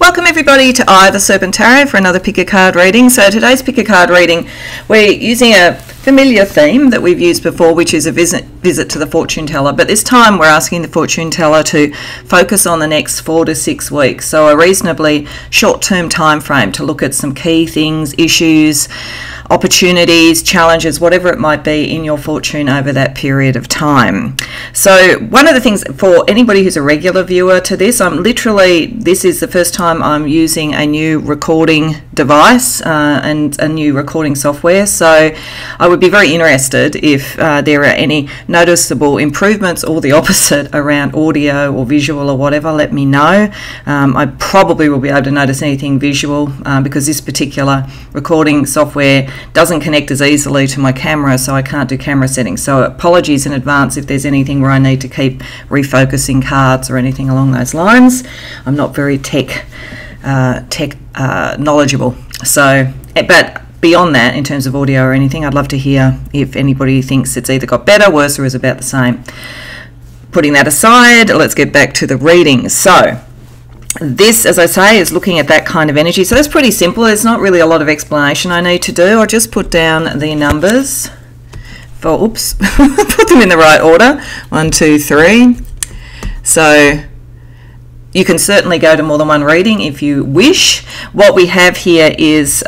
Welcome everybody to the Serpent Tarot for another pick a card reading. So today's pick a card reading, we're using a familiar theme that we've used before, which is a visit to the fortune teller, but this time we're asking the fortune teller to focus on the next 4 to 6 weeks, so a reasonably short-term time frame to look at some key things, issues, opportunities, challenges, whatever it might be in your fortune over that period of time. So one of the things for anybody who's a regular viewer to this, this is the first time I'm using a new recording device and a new recording software, so I would be very interested if there are any noticeable improvements or the opposite around audio or visual or whatever. Let me know. I probably will be able to notice anything visual because this particular recording software doesn't connect as easily to my camera, so I can't do camera settings. So apologies in advance if there's anything where I need to keep refocusing cards or anything along those lines. I'm not very tech knowledgeable. So, but beyond that, in terms of audio or anything, I'd love to hear if anybody thinks it's either got better, worse, or is about the same. Putting that aside, let's get back to the reading. So this, as I say, is looking at that kind of energy. So that's pretty simple. There's not really a lot of explanation I need to do. I'll just put down the numbers for, oops, put them in the right order. 1, 2, 3. So you can certainly go to more than one reading if you wish. What we have here is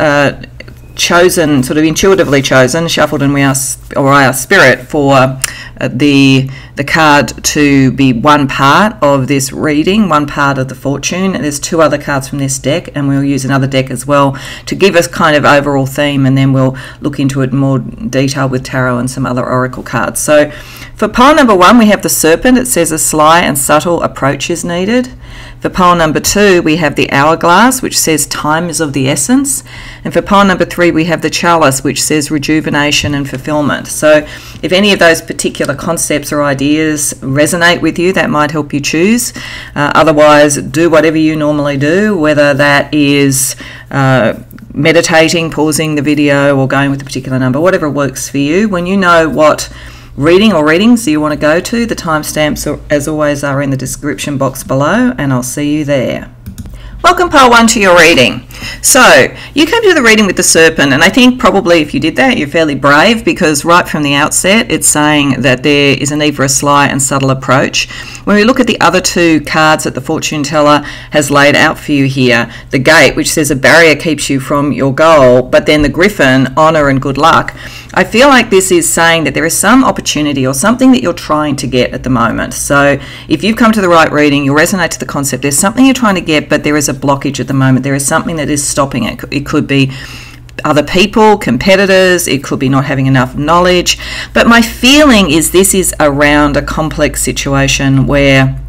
chosen, sort of intuitively chosen, shuffled, and I ask Spirit for the card to be one part of this reading, one part of the fortune. And there's 2 other cards from this deck, and we'll use another deck as well to give us kind of overall theme, and then we'll look into it in more detail with tarot and some other oracle cards. So for pile number 1, we have the Serpent. It says a sly and subtle approach is needed. For pile number 2, we have the Hourglass, which says time is of the essence. And for pile number 3, we have the Chalice, which says rejuvenation and fulfillment. So if any of those particular concepts or ideas resonate with you, that might help you choose. Otherwise, do whatever you normally do, whether that is meditating, pausing the video, or going with a particular number, whatever works for you. When you know what reading or readings you want to go to, the timestamps, as always, are in the description box below, and I'll see you there. Welcome pile 1 to your reading. So you came to the reading with the Serpent, and I think probably if you did that, you're fairly brave, because right from the outset it's saying that there is a need for a sly and subtle approach. When we look at the other 2 cards that the fortune teller has laid out for you here, the Gate, which says a barrier keeps you from your goal, but then the Griffin, honor and good luck, I feel like this is saying that there is some opportunity or something that you're trying to get at the moment. So if you've come to the right reading, you'll resonate to the concept. There's something you're trying to get, but there is a blockage at the moment. There is something that is stopping it. It could be other people, competitors, it could be not having enough knowledge. But my feeling is this is around a complex situation where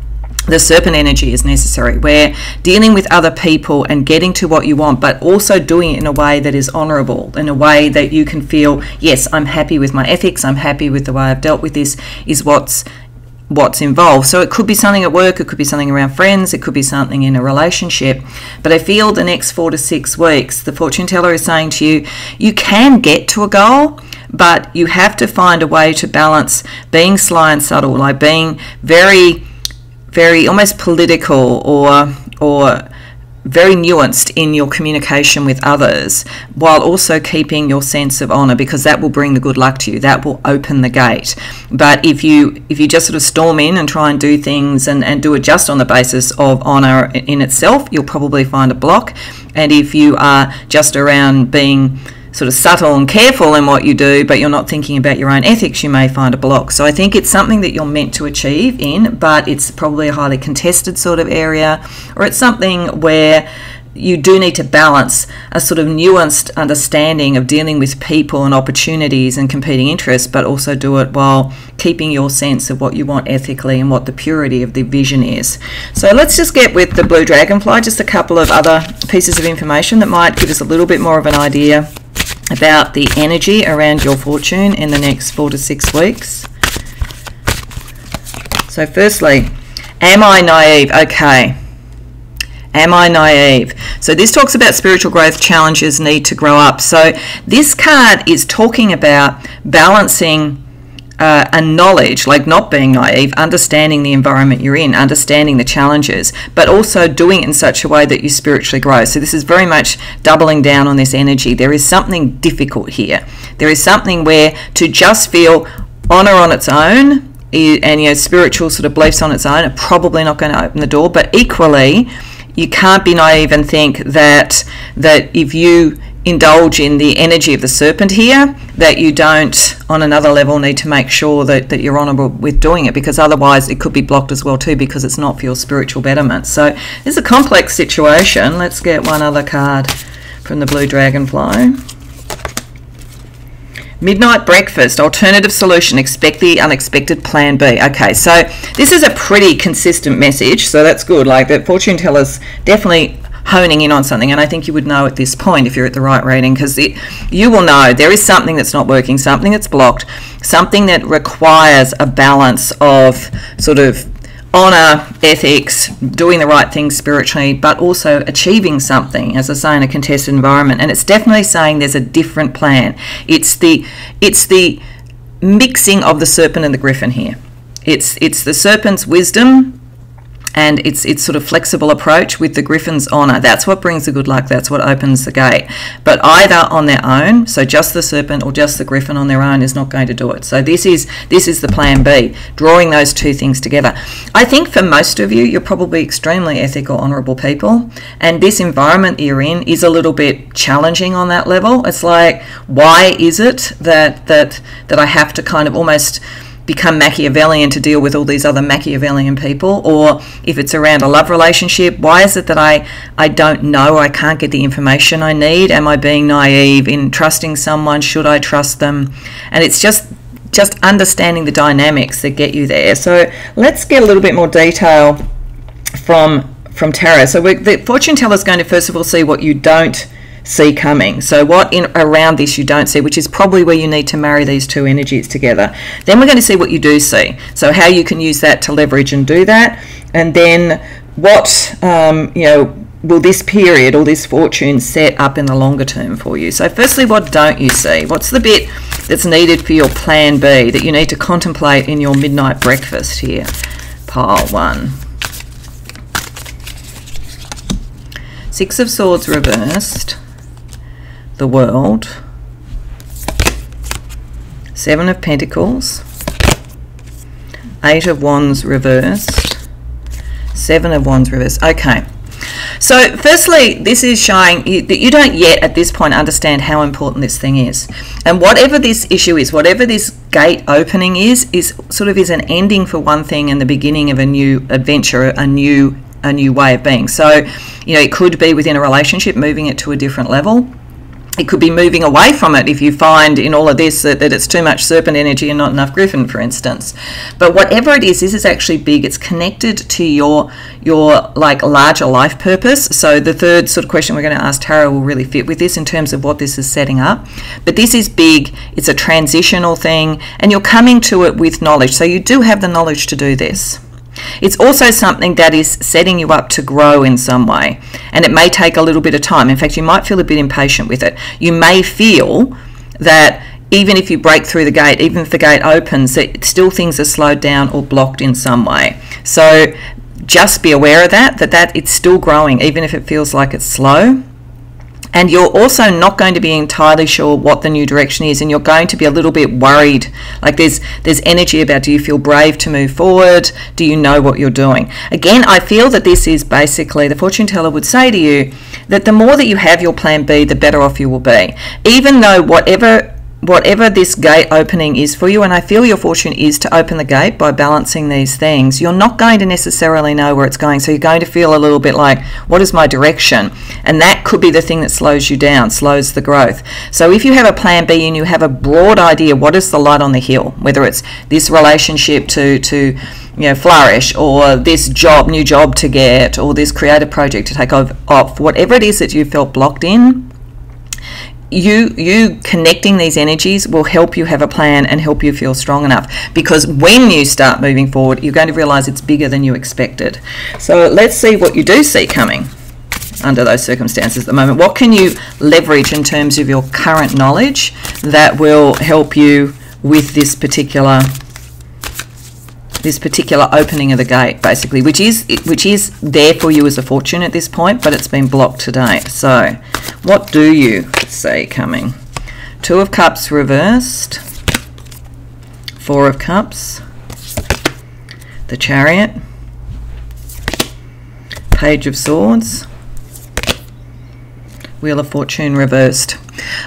the Serpent energy is necessary, where dealing with other people and getting to what you want, but also doing it in a way that is honourable, in a way that you can feel, yes, I'm happy with my ethics, I'm happy with the way I've dealt with this, is what's involved. So it could be something at work, it could be something around friends, it could be something in a relationship. But I feel the next 4 to 6 weeks, the fortune teller is saying to you, you can get to a goal, but you have to find a way to balance being sly and subtle, like being very almost political or very nuanced in your communication with others, while also keeping your sense of honour, because that will bring the good luck to you. That will open the gate. But if you just sort of storm in and try and do things and do it just on the basis of honour in itself, you'll probably find a block. And if you are just around being sort of subtle and careful in what you do, but you're not thinking about your own ethics, you may find a block. So I think it's something that you're meant to achieve in, but it's probably a highly contested sort of area, or it's something where you do need to balance a sort of nuanced understanding of dealing with people and opportunities and competing interests, but also do it while keeping your sense of what you want ethically and what the purity of the vision is. So let's just get with the Blue Dragonfly, just a couple of other pieces of information that might give us a little bit more of an idea about the energy around your fortune in the next 4 to 6 weeks. So firstly, am I naive? Okay. Am I naive? So this talks about spiritual growth, challenges, need to grow up. So this card is talking about balancing a knowledge, like not being naive, understanding the environment you're in, understanding the challenges, but also doing it in such a way that you spiritually grow. So this is very much doubling down on this energy. There is something difficult here. There is something where to just feel honor on its own and spiritual sort of beliefs on its own are probably not going to open the door. But equally, you can't be naive and think that if you indulge in the energy of the serpent here, that you don't on another level need to make sure that you're honourable with doing it, because otherwise it could be blocked as well too, because it's not for your spiritual betterment. So it's a complex situation. Let's get one other card from the blue dragonfly. Midnight breakfast, alternative solution, expect the unexpected, plan B. Okay, so this is a pretty consistent message, so that's good. Like the fortune teller's definitely honing in on something, and I think you would know at this point if you're at the right reading, because you will know there is something that's not working, something that's blocked, something that requires a balance of sort of honor, ethics, doing the right thing spiritually, but also achieving something, as I say, in a contested environment. And it's definitely saying there's a different plan. It's the mixing of the serpent and the griffin here. It's the serpent's wisdom and its sort of flexible approach with the griffin's honor. That's what brings the good luck. That's what opens the gate. But either on their own, so just the serpent or just the griffin on their own is not going to do it. So this is the plan B, drawing those two things together. I think for most of you, you're probably extremely ethical, honourable people, and this environment that you're in is a little bit challenging on that level. It's like, why is it that I have to kind of almost become Machiavellian to deal with all these other Machiavellian people? Or if it's around a love relationship, why is it that I don't know, I can't get the information I need? Am I being naive in trusting someone? Should I trust them? And it's just understanding the dynamics that get you there. So let's get a little bit more detail from tarot. So the fortune teller is going to first of all see what you don't see coming. So what around this you don't see, which is probably where you need to marry these two energies together. Then we're going to see what you do see, so how you can use that to leverage and do that. And then what will this period or this fortune set up in the longer term for you. So firstly, what don't you see? What's the bit that's needed for your plan B that you need to contemplate in your midnight breakfast here? Pile 1. Six of Swords reversed, the World, Seven of Pentacles, Eight of Wands reversed, Seven of Wands reversed. Okay, so firstly, this is showing that you don't yet at this point understand how important this thing is, and whatever this issue is, whatever this gate opening is an ending for one thing and the beginning of a new adventure, a new way of being. So it could be within a relationship, moving it to a different level. It could be moving away from it if you find in all of this that it's too much serpent energy and not enough griffin, for instance. But whatever it is, this is actually big. It's connected to your like larger life purpose. So the third sort of question we're going to ask tarot will really fit with this in terms of what this is setting up. But this is big. It's a transitional thing, and you're coming to it with knowledge. So you do have the knowledge to do this. It's also something that is setting you up to grow in some way, and it may take a little bit of time. In fact, you might feel a bit impatient with it. You may feel that even if you break through the gate, even if the gate opens, that still things are slowed down or blocked in some way. So just be aware of that it's still growing, even if it feels like it's slow. And you're also not going to be entirely sure what the new direction is, and you're going to be a little bit worried. Like there's energy about, do you feel brave to move forward? Do you know what you're doing? Again, I feel that this is basically, the fortune teller would say to you that the more that you have your plan B, the better off you will be. Even though whatever this gate opening is for you, and I feel your fortune is to open the gate by balancing these things, you're not going to necessarily know where it's going. So you're going to feel a little bit like, what is my direction? And that could be the thing that slows you down, slows the growth. So if you have a plan B and you have a broad idea, what is the light on the hill? Whether it's this relationship to flourish, or this new job to get, or this creative project to take off, whatever it is that you felt blocked in, you connecting these energies will help you have a plan and help you feel strong enough, because when you start moving forward, you're going to realize it's bigger than you expected. So let's see what you do see coming under those circumstances at the moment. What can you leverage in terms of your current knowledge that will help you with this particular opening of the gate, basically, which is there for you as a fortune at this point, but it's been blocked today. So what do you see coming? Two of Cups reversed, Four of Cups, the Chariot, Page of Swords, Wheel of Fortune reversed.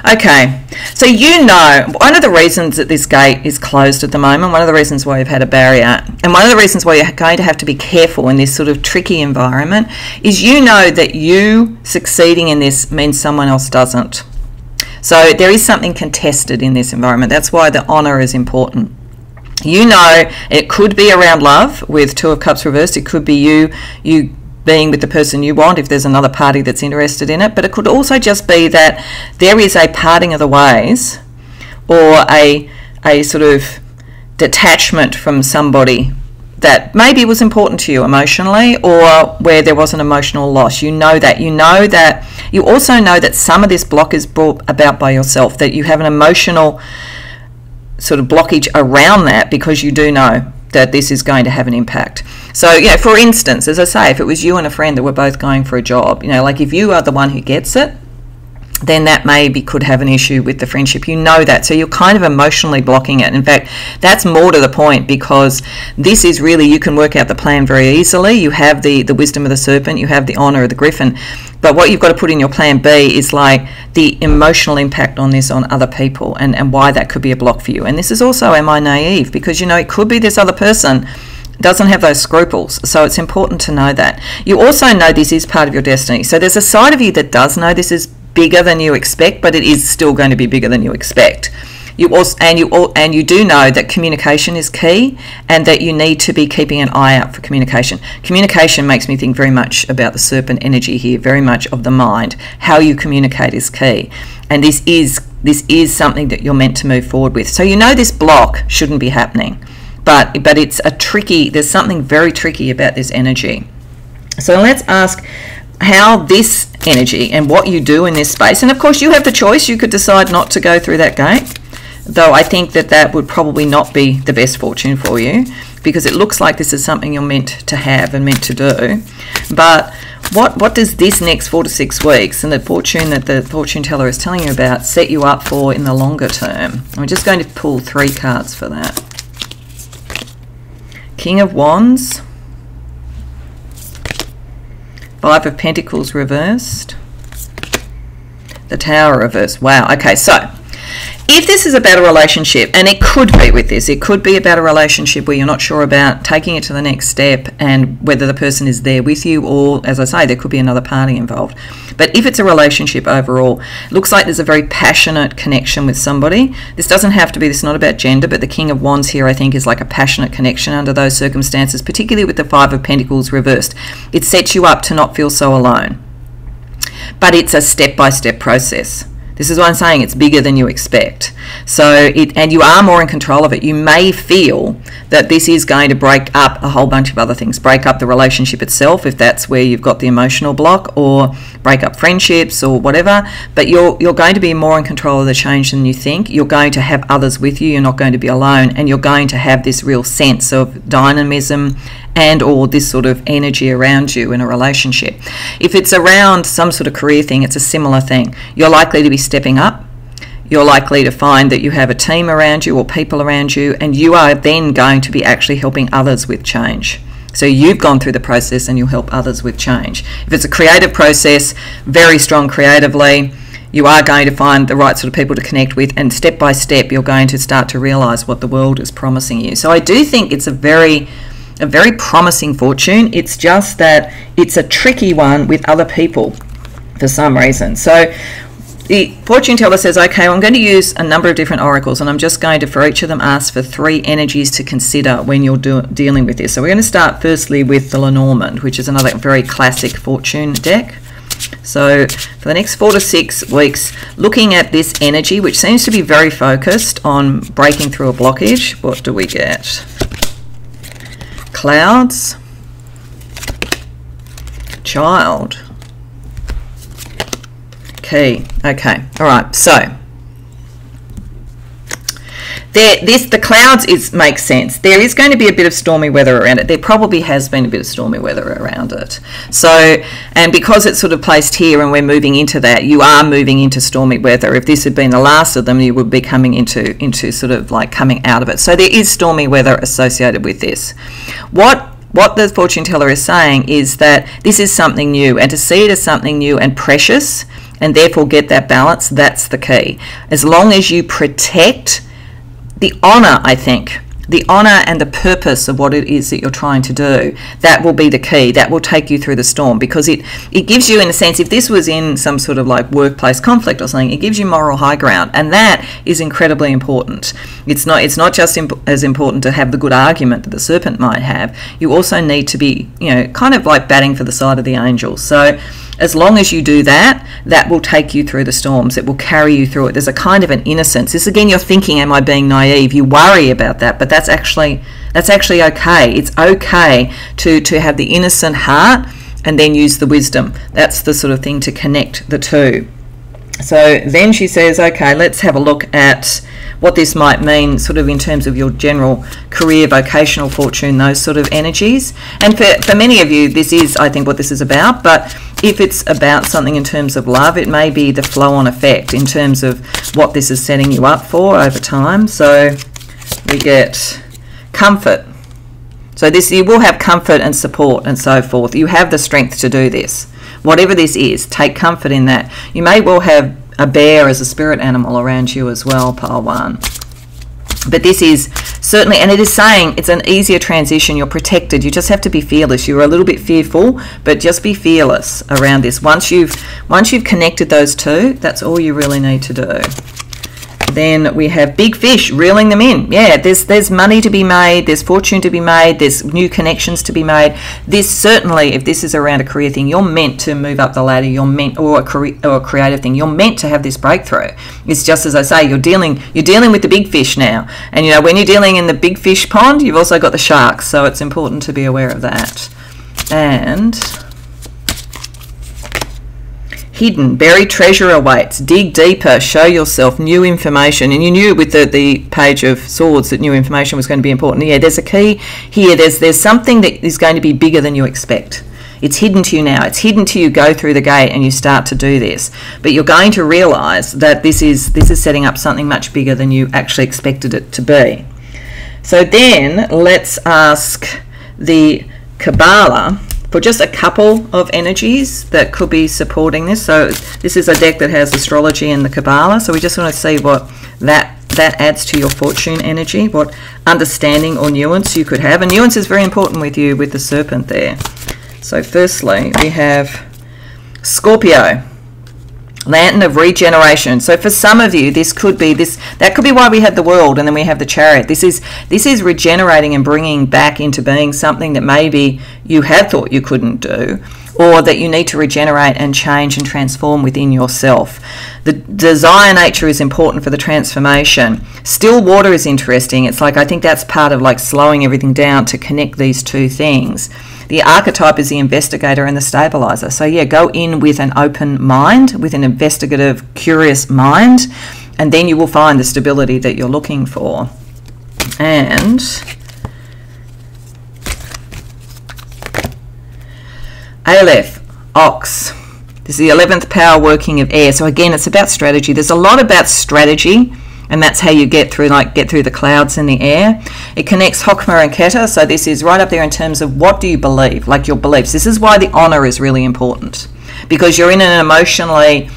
Okay, so you know, one of the reasons that this gate is closed at the moment, one of the reasons why you've had a barrier, and one of the reasons why you're going to have to be careful in this sort of tricky environment, is you know that you succeeding in this means someone else doesn't. So there is something contested in this environment. That's why the honour is important. You know, it could be around love with Two of Cups reversed. It could be you being with the person you want if there's another party that's interested in it, but it could also just be that there is a parting of the ways or a sort of detachment from somebody that maybe was important to you emotionally, or where there was an emotional loss. You know that. You also know that some of this block is brought about by yourself, that you have an emotional sort of blockage around that, because you do know that this is going to have an impact. So, you know, for instance, as I say, if it was you and a friend that were both going for a job, you know, like if you are the one who gets it, then that maybe could have an issue with the friendship. You know that, so you're kind of emotionally blocking it. In fact, that's more to the point, because this is really, you can work out the plan very easily. You have the wisdom of the serpent, you have the honour of the griffin, but what you've got to put in your plan B is like the emotional impact on this on other people, and why that could be a block for you. And this is also, am I naive? Because, you know, it could be this other person doesn't have those scruples, so it's important to know that. You also know this is part of your destiny, so there's a side of you that does know this is bigger than you expect, but it is still going to be bigger than you expect. You also, and you do know that communication is key, and that you need to be keeping an eye out for communication. Communication makes me think very much about the serpent energy here, very much of the mind. How you communicate is key, and this is something that you're meant to move forward with. So you know this block shouldn't be happening, but it's a tricky. There's something very tricky about this energy. So let's ask how this energy and what you do in this space, and of course you have the choice. You could decide not to go through that gate, though I think that would probably not be the best fortune for you, because it looks like this is something you're meant to have and meant to do. But what does this next 4 to 6 weeks and the fortune that the fortune teller is telling you about set you up for in the longer term? I'm just going to pull 3 cards for that. King of Wands, 5 of Pentacles reversed, the Tower reversed. Wow, okay, so if this is about a relationship, and it could be with this, it could be about a relationship where you're not sure about taking it to the next step and whether the person is there with you, or, as I say, there could be another party involved. But if it's a relationship overall, it looks like there's a very passionate connection with somebody. This doesn't have to be, this is not about gender, but the King of Wands here I think is like a passionate connection under those circumstances, particularly with the 5 of Pentacles reversed. It sets you up to not feel so alone. But it's a step-by-step process. This is why I'm saying it's bigger than you expect. So and you are more in control of it. You may feel that this is going to break up a whole bunch of other things. Break up the relationship itself, if that's where you've got the emotional block, or break up friendships or whatever. But you're going to be more in control of the change than you think. You're going to have others with you. You're not going to be alone. And you're going to have this real sense of dynamism and or this sort of energy around you in a relationship. If it's around some sort of career thing, it's a similar thing. You're likely to be stepping up. You're likely to find that you have a team around you or people around you, and you are then going to be actually helping others with change. So you've gone through the process and you'll help others with change. If it's a creative process, very strong creatively, you are going to find the right sort of people to connect with, and step by step you're going to start to realise what the world is promising you. So I do think it's a very promising fortune. It's just that it's a tricky one with other people for some reason. So the fortune teller says, okay, well, I'm going to use a number of different oracles, and I'm just going to, for each of them, ask for 3 energies to consider when you're dealing with this. So we're going to start firstly with the Lenormand, which is another very classic fortune deck. So for the next 4 to 6 weeks, looking at this energy, which seems to be very focused on breaking through a blockage, what do we get? Clouds, Child, Key. Okay, all right, so The clouds makes sense. There is going to be a bit of stormy weather around it. There probably has been a bit of stormy weather around it. So, and because it's sort of placed here and we're moving into that, you are moving into stormy weather. If this had been the last of them, you would be coming into sort of like coming out of it. So there is stormy weather associated with this. What the fortune teller is saying is that this is something new, and to see it as something new and precious and therefore get that balance, that's the key. As long as you protect the honour, I think, the honour and the purpose of what it is that you're trying to do, that will be the key. That will take you through the storm, because it gives you, in a sense, if this was in some sort of like workplace conflict or something, it gives you moral high ground, and that is incredibly important. It's not just as important to have the good argument that the serpent might have. You also need to be, kind of like batting for the side of the angels. So as long as you do that, that will take you through the storms. It will carry you through it. There's a kind of an innocence. This, again, you're thinking, am I being naive? You worry about that, but that's actually okay. It's okay to have the innocent heart and then use the wisdom. That's the sort of thing to connect the two. So then she says, okay, let's have a look at what this might mean sort of in terms of your general career, vocational fortune, those sort of energies. And for many of you, this is, I think, what this is about. But if it's about something in terms of love, it may be the flow-on effect in terms of what this is setting you up for over time. So we get comfort. So this, you will have comfort and support and so forth. You have the strength to do this. Whatever this is, take comfort in that. You may well have a bear as a spirit animal around you as well, pile 1. But this is certainly, and it is saying it's an easier transition. You're protected. You just have to be fearless. You're a little bit fearful, but just be fearless around this. Once you've connected those two, that's all you really need to do. Then we have big fish, reeling them in. Yeah, there's money to be made, there's fortune to be made, there's new connections to be made. This certainly, if this is around a career thing, you're meant to move up the ladder. You're meant, or a creative thing, you're meant to have this breakthrough. It's just, as I say, you're dealing with the big fish now. And when you're dealing in the big fish pond, you've also got the sharks. So it's important to be aware of that. And hidden, buried treasure awaits. Dig deeper, show yourself, new information. And you knew with the Page of Swords that new information was going to be important. Yeah, there's a key here. There's something that is going to be bigger than you expect. It's hidden to you now. It's hidden to you. Go through the gate and you start to do this. But you're going to realise that this is setting up something much bigger than you actually expected it to be. So then let's ask the Kabbalah for just a couple of energies that could be supporting this. So this is a deck that has astrology and the Kabbalah. So we just want to see what that adds to your fortune energy, what understanding or nuance you could have. And nuance is very important with you with the serpent there. So firstly, we have Scorpio, lantern of regeneration. So for some of you, this could be this. That could be why we had the world, and then we have the chariot. This is regenerating and bringing back into being something that maybe you had thought you couldn't do, or that you need to regenerate and change and transform within yourself. The desire nature is important for the transformation. Still water is interesting. It's like, I think that's part of like slowing everything down to connect these two things. The archetype is the investigator and the stabilizer. So yeah, go in with an open mind, with an investigative, curious mind, and then you will find the stability that you're looking for. And Aleph, ox. This is the 11th power working of air. So again, it's about strategy. There's a lot about strategy, and that's how you get through the clouds in the air. It connects Chokmah and Keter, so this is right up there in terms of what do you believe, like your beliefs. This is why the honour is really important, because you're in an emotionally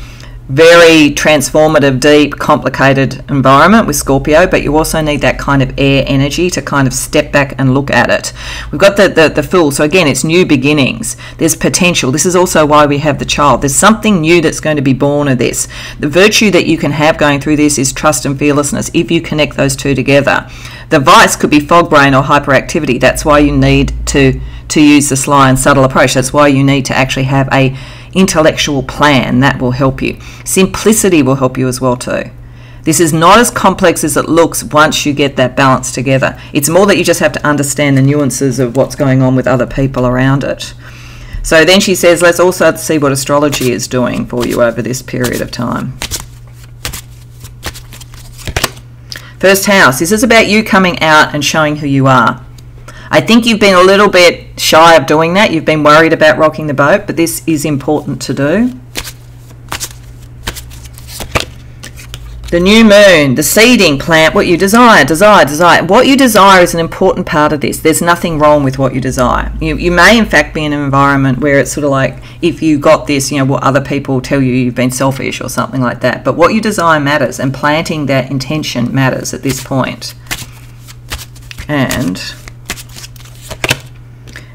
very transformative, deep, complicated environment with Scorpio, but you also need that kind of air energy to kind of step back and look at it. We've got the Fool, so again, it's new beginnings. There's potential. This is also why we have the Child. There's something new that's going to be born of this. The virtue that you can have going through this is trust and fearlessness, if you connect those two together. The vice could be fog brain or hyperactivity. That's why you need to use the sly and subtle approach. That's why you need to actually have a intellectual plan. That will help you. Simplicity will help you as well too. This is not as complex as it looks once you get that balance together. It's more that you just have to understand the nuances of what's going on with other people around it. So then she says, let's also see what astrology is doing for you over this period of time. First house, this is about you coming out and showing who you are. I think you've been a little bit shy of doing that. You've been worried about rocking the boat, but this is important to do. The new moon, the seeding, plant what you desire. What you desire is an important part of this. There's nothing wrong with what you desire. You may, in fact, be in an environment where it's sort of like, if you got this, you know, what other people tell you you've been selfish or something like that. But what you desire matters, and planting that intention matters at this point. And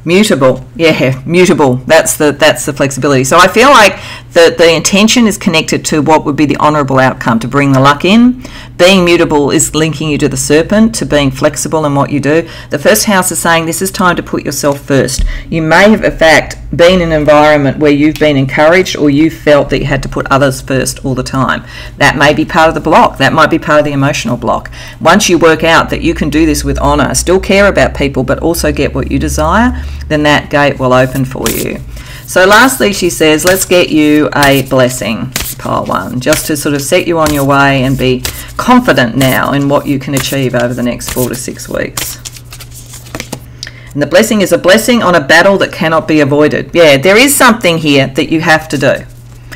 mutable, yeah, mutable. That's the flexibility. So I feel like the intention is connected to what would be the honourable outcome, to bring the luck in. Being mutable is linking you to the serpent, to being flexible in what you do. The first house is saying this is time to put yourself first. You may have, in fact, been in an environment where you've been encouraged, or you felt that you had to put others first all the time. That may be part of the block. That might be part of the emotional block. Once you work out that you can do this with honour, still care about people, but also get what you desire, then that gate will open for you. So lastly, she says, let's get you a blessing, pile 1, just to sort of set you on your way and be confident now in what you can achieve over the next 4 to 6 weeks. And the blessing is a blessing on a battle that cannot be avoided. Yeah, there is something here that you have to do.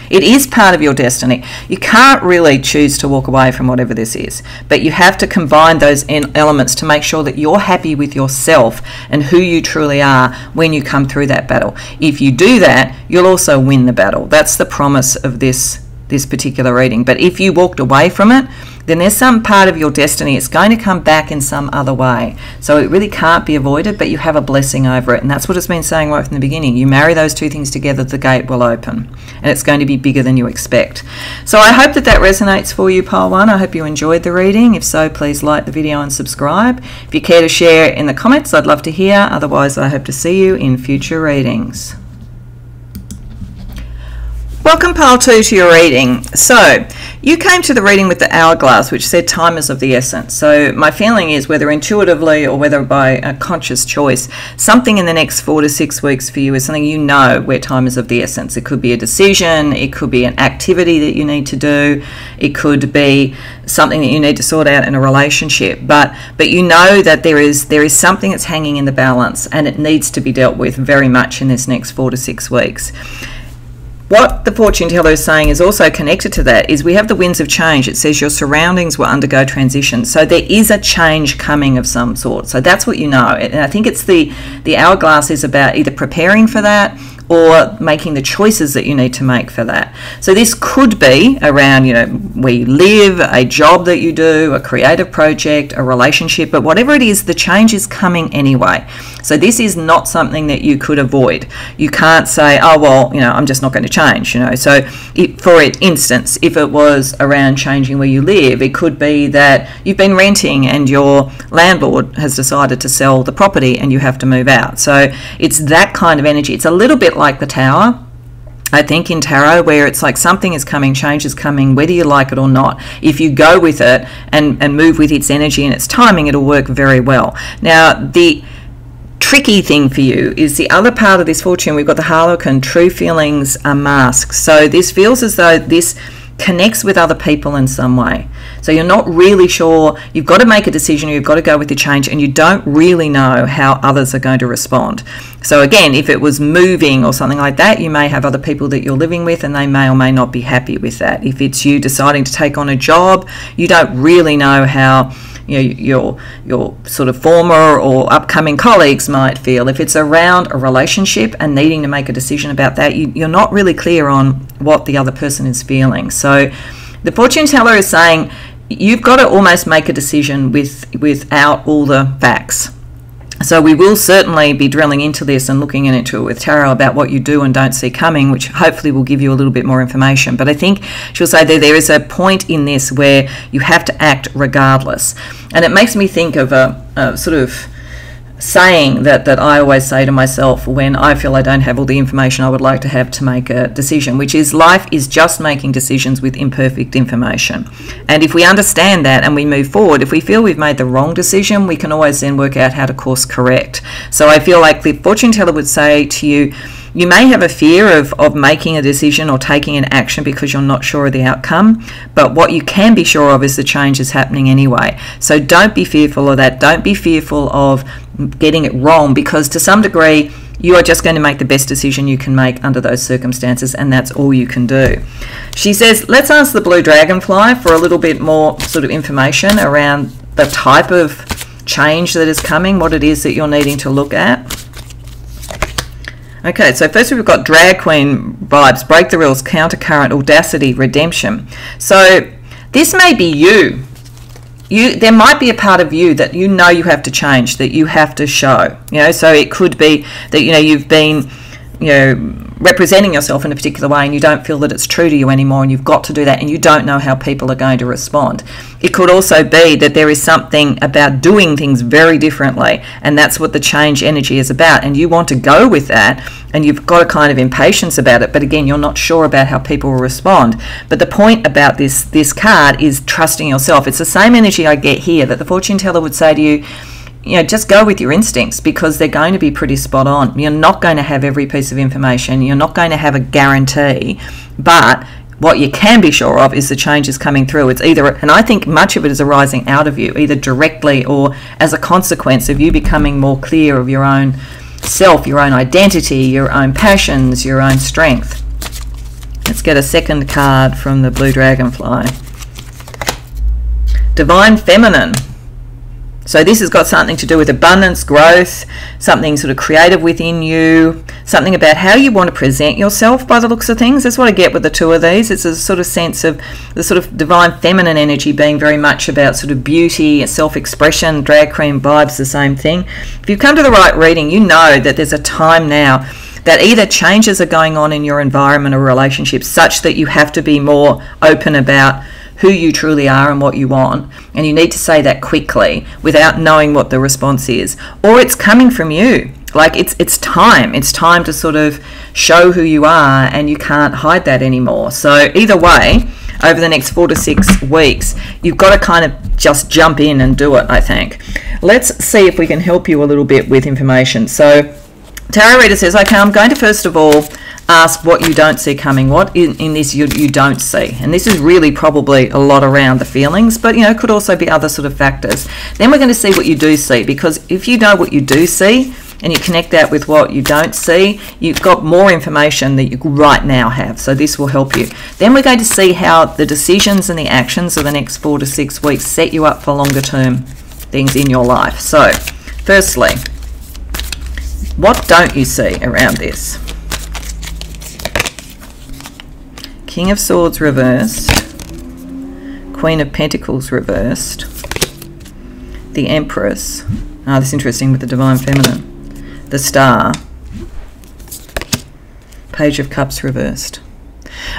It is part of your destiny. You can't really choose to walk away from whatever this is, but you have to combine those elements to make sure that you're happy with yourself and who you truly are when you come through that battle. If you do that, you'll also win the battle. That's the promise of this particular reading. But if you walked away from it, then there's some part of your destiny. It's going to come back in some other way. So it really can't be avoided, but you have a blessing over it. And that's what it's been saying right from the beginning. You marry those two things together, the gate will open. And it's going to be bigger than you expect. So I hope that resonates for you, pile 1. I hope you enjoyed the reading. If so, please like the video and subscribe. If you care to share in the comments, I'd love to hear. Otherwise, I hope to see you in future readings. Welcome, pile 2, to your reading. So you came to the reading with the hourglass, which said time is of the essence. So my feeling is, whether intuitively or whether by a conscious choice, something in the next 4 to 6 weeks for you is something you know where time is of the essence. It could be a decision, it could be an activity that you need to do, it could be something that you need to sort out in a relationship, but you know that there is something that's hanging in the balance, and it needs to be dealt with very much in this next 4 to 6 weeks. What the fortune teller is saying is also connected to that is we have the winds of change. It says your surroundings will undergo transition. So there is a change coming of some sort. So that's what you know. And I think it's the hourglass is about either preparing for that or making the choices that you need to make for that. So this could be around, you know, where you live, a job that you do, a creative project, a relationship, but whatever it is, the change is coming anyway. So this is not something that you could avoid. You can't say, oh, well, you know, I'm just not going to change, you know. So for instance, if it was around changing where you live, it could be that you've been renting and your landlord has decided to sell the property and you have to move out. So it's that kind of energy. It's a little bit like the Tower, I think, in tarot, where it's like something is coming, change is coming, whether you like it or not. If you go with it and move with its energy and its timing, it'll work very well. Now, the tricky thing for you is the other part of this fortune. We've got the Harlequin, true feelings are masked. So this feels as though this connects with other people in some way. So you're not really sure, you've got to make a decision, you've got to go with the change, and you don't really know how others are going to respond. So again, if it was moving or something like that, you may have other people that you're living with and they may or may not be happy with that. If it's you deciding to take on a job, you don't really know how, you know, your sort of former or upcoming colleagues might feel. If it's around a relationship and needing to make a decision about that, you're not really clear on what the other person is feeling. So the fortune teller is saying you've got to almost make a decision without all the facts. So we will certainly be drilling into this and looking into it with tarot about what you do and don't see coming, which hopefully will give you a little bit more information. But I think she'll say that there is a point in this where you have to act regardless. And it makes me think of a sort of saying that I always say to myself when I feel I don't have all the information I would like to have to make a decision, which is life is just making decisions with imperfect information. And if we understand that and we move forward, if we feel we've made the wrong decision, we can always then work out how to course correct. So I feel like the fortune teller would say to you, You may have a fear of making a decision or taking an action because you're not sure of the outcome, but what you can be sure of is the change is happening anyway. So don't be fearful of that. Don't be fearful of getting it wrong, because to some degree you are just going to make the best decision you can make under those circumstances, and that's all you can do. She says, let's ask the blue dragonfly for a little bit more sort of information around the type of change that is coming, what it is that you're needing to look at. Okay, so first we've got drag queen vibes, break the rules, countercurrent, audacity, redemption. So this may be you. There might be a part of you that you know you have to change, that you have to show. So it could be that you've been representing yourself in a particular way and you don't feel that it's true to you anymore, and you've got to do that, and you don't know how people are going to respond. It could also be that there is something about doing things very differently, and that's what the change energy is about, and you want to go with that, and you've got a kind of impatience about it, but again, you're not sure about how people will respond. But the point about this card is trusting yourself. It's the same energy I get here that the fortune teller would say to you, just go with your instincts, because they're going to be pretty spot on. You're not going to have every piece of information. You're not going to have a guarantee, but what you can be sure of is the change is coming through. It's either, and I think much of it is arising out of you, either directly or as a consequence of you becoming more clear of your own self, your own identity, your own passions, your own strength. Let's get a second card from the blue dragonfly. Divine feminine. So this has got something to do with abundance, growth, something sort of creative within you, something about how you want to present yourself by the looks of things. That's what I get with the two of these. It's a sort of sense of the sort of divine feminine energy being very much about sort of beauty, self-expression, drag queen vibes, the same thing. If you've come to the right reading, you know that there's a time now that either changes are going on in your environment or relationships such that you have to be more open about who you truly are and what you want, and you need to say that quickly without knowing what the response is, or it's coming from you. Like it's time to sort of show who you are, and you can't hide that anymore. So either way, over the next 4 to 6 weeks, you've got to kind of just jump in and do it, I think. Let's see if we can help you a little bit with information. So tarot reader says, okay, I'm going to first of all ask what you don't see coming, what in this you don't see. And this is really probably a lot around the feelings, but it could also be other sort of factors. Then we're going to see what you do see, because if you know what you do see and you connect that with what you don't see, you've got more information that you right now have. So this will help you. Then we're going to see how the decisions and the actions of the next 4 to 6 weeks set you up for longer term things in your life. So firstly, what don't you see around this? King of Swords reversed, Queen of Pentacles reversed, the Empress, this is interesting with the Divine Feminine, the Star, Page of Cups reversed.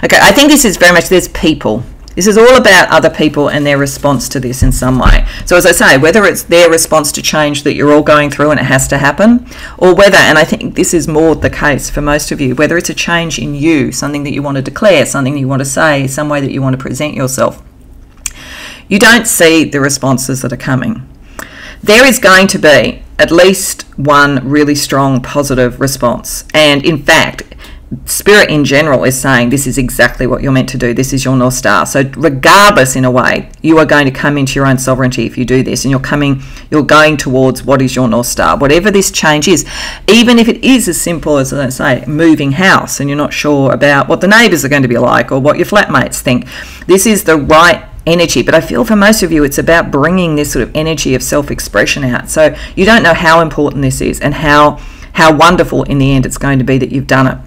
Okay, I think this is very much, there's people. This is all about other people and their response to this in some way. So as I say, whether it's their response to change that you're all going through and it has to happen, or whether, and I think this is more the case for most of you, whether it's a change in you, something that you want to declare, something that you want to say, some way that you want to present yourself, you don't see the responses that are coming. There is going to be at least one really strong positive response. And in fact, Spirit in general is saying this is exactly what you're meant to do. This is your North Star. So regardless, in a way, you are going to come into your own sovereignty if you do this, and you're going towards what is your North Star. Whatever this change is, even if it is as simple as, let's say, moving house and you're not sure about what the neighbours are going to be like or what your flatmates think, this is the right energy. But I feel for most of you it's about bringing this sort of energy of self-expression out. So you don't know how important this is and how wonderful in the end it's going to be that you've done it.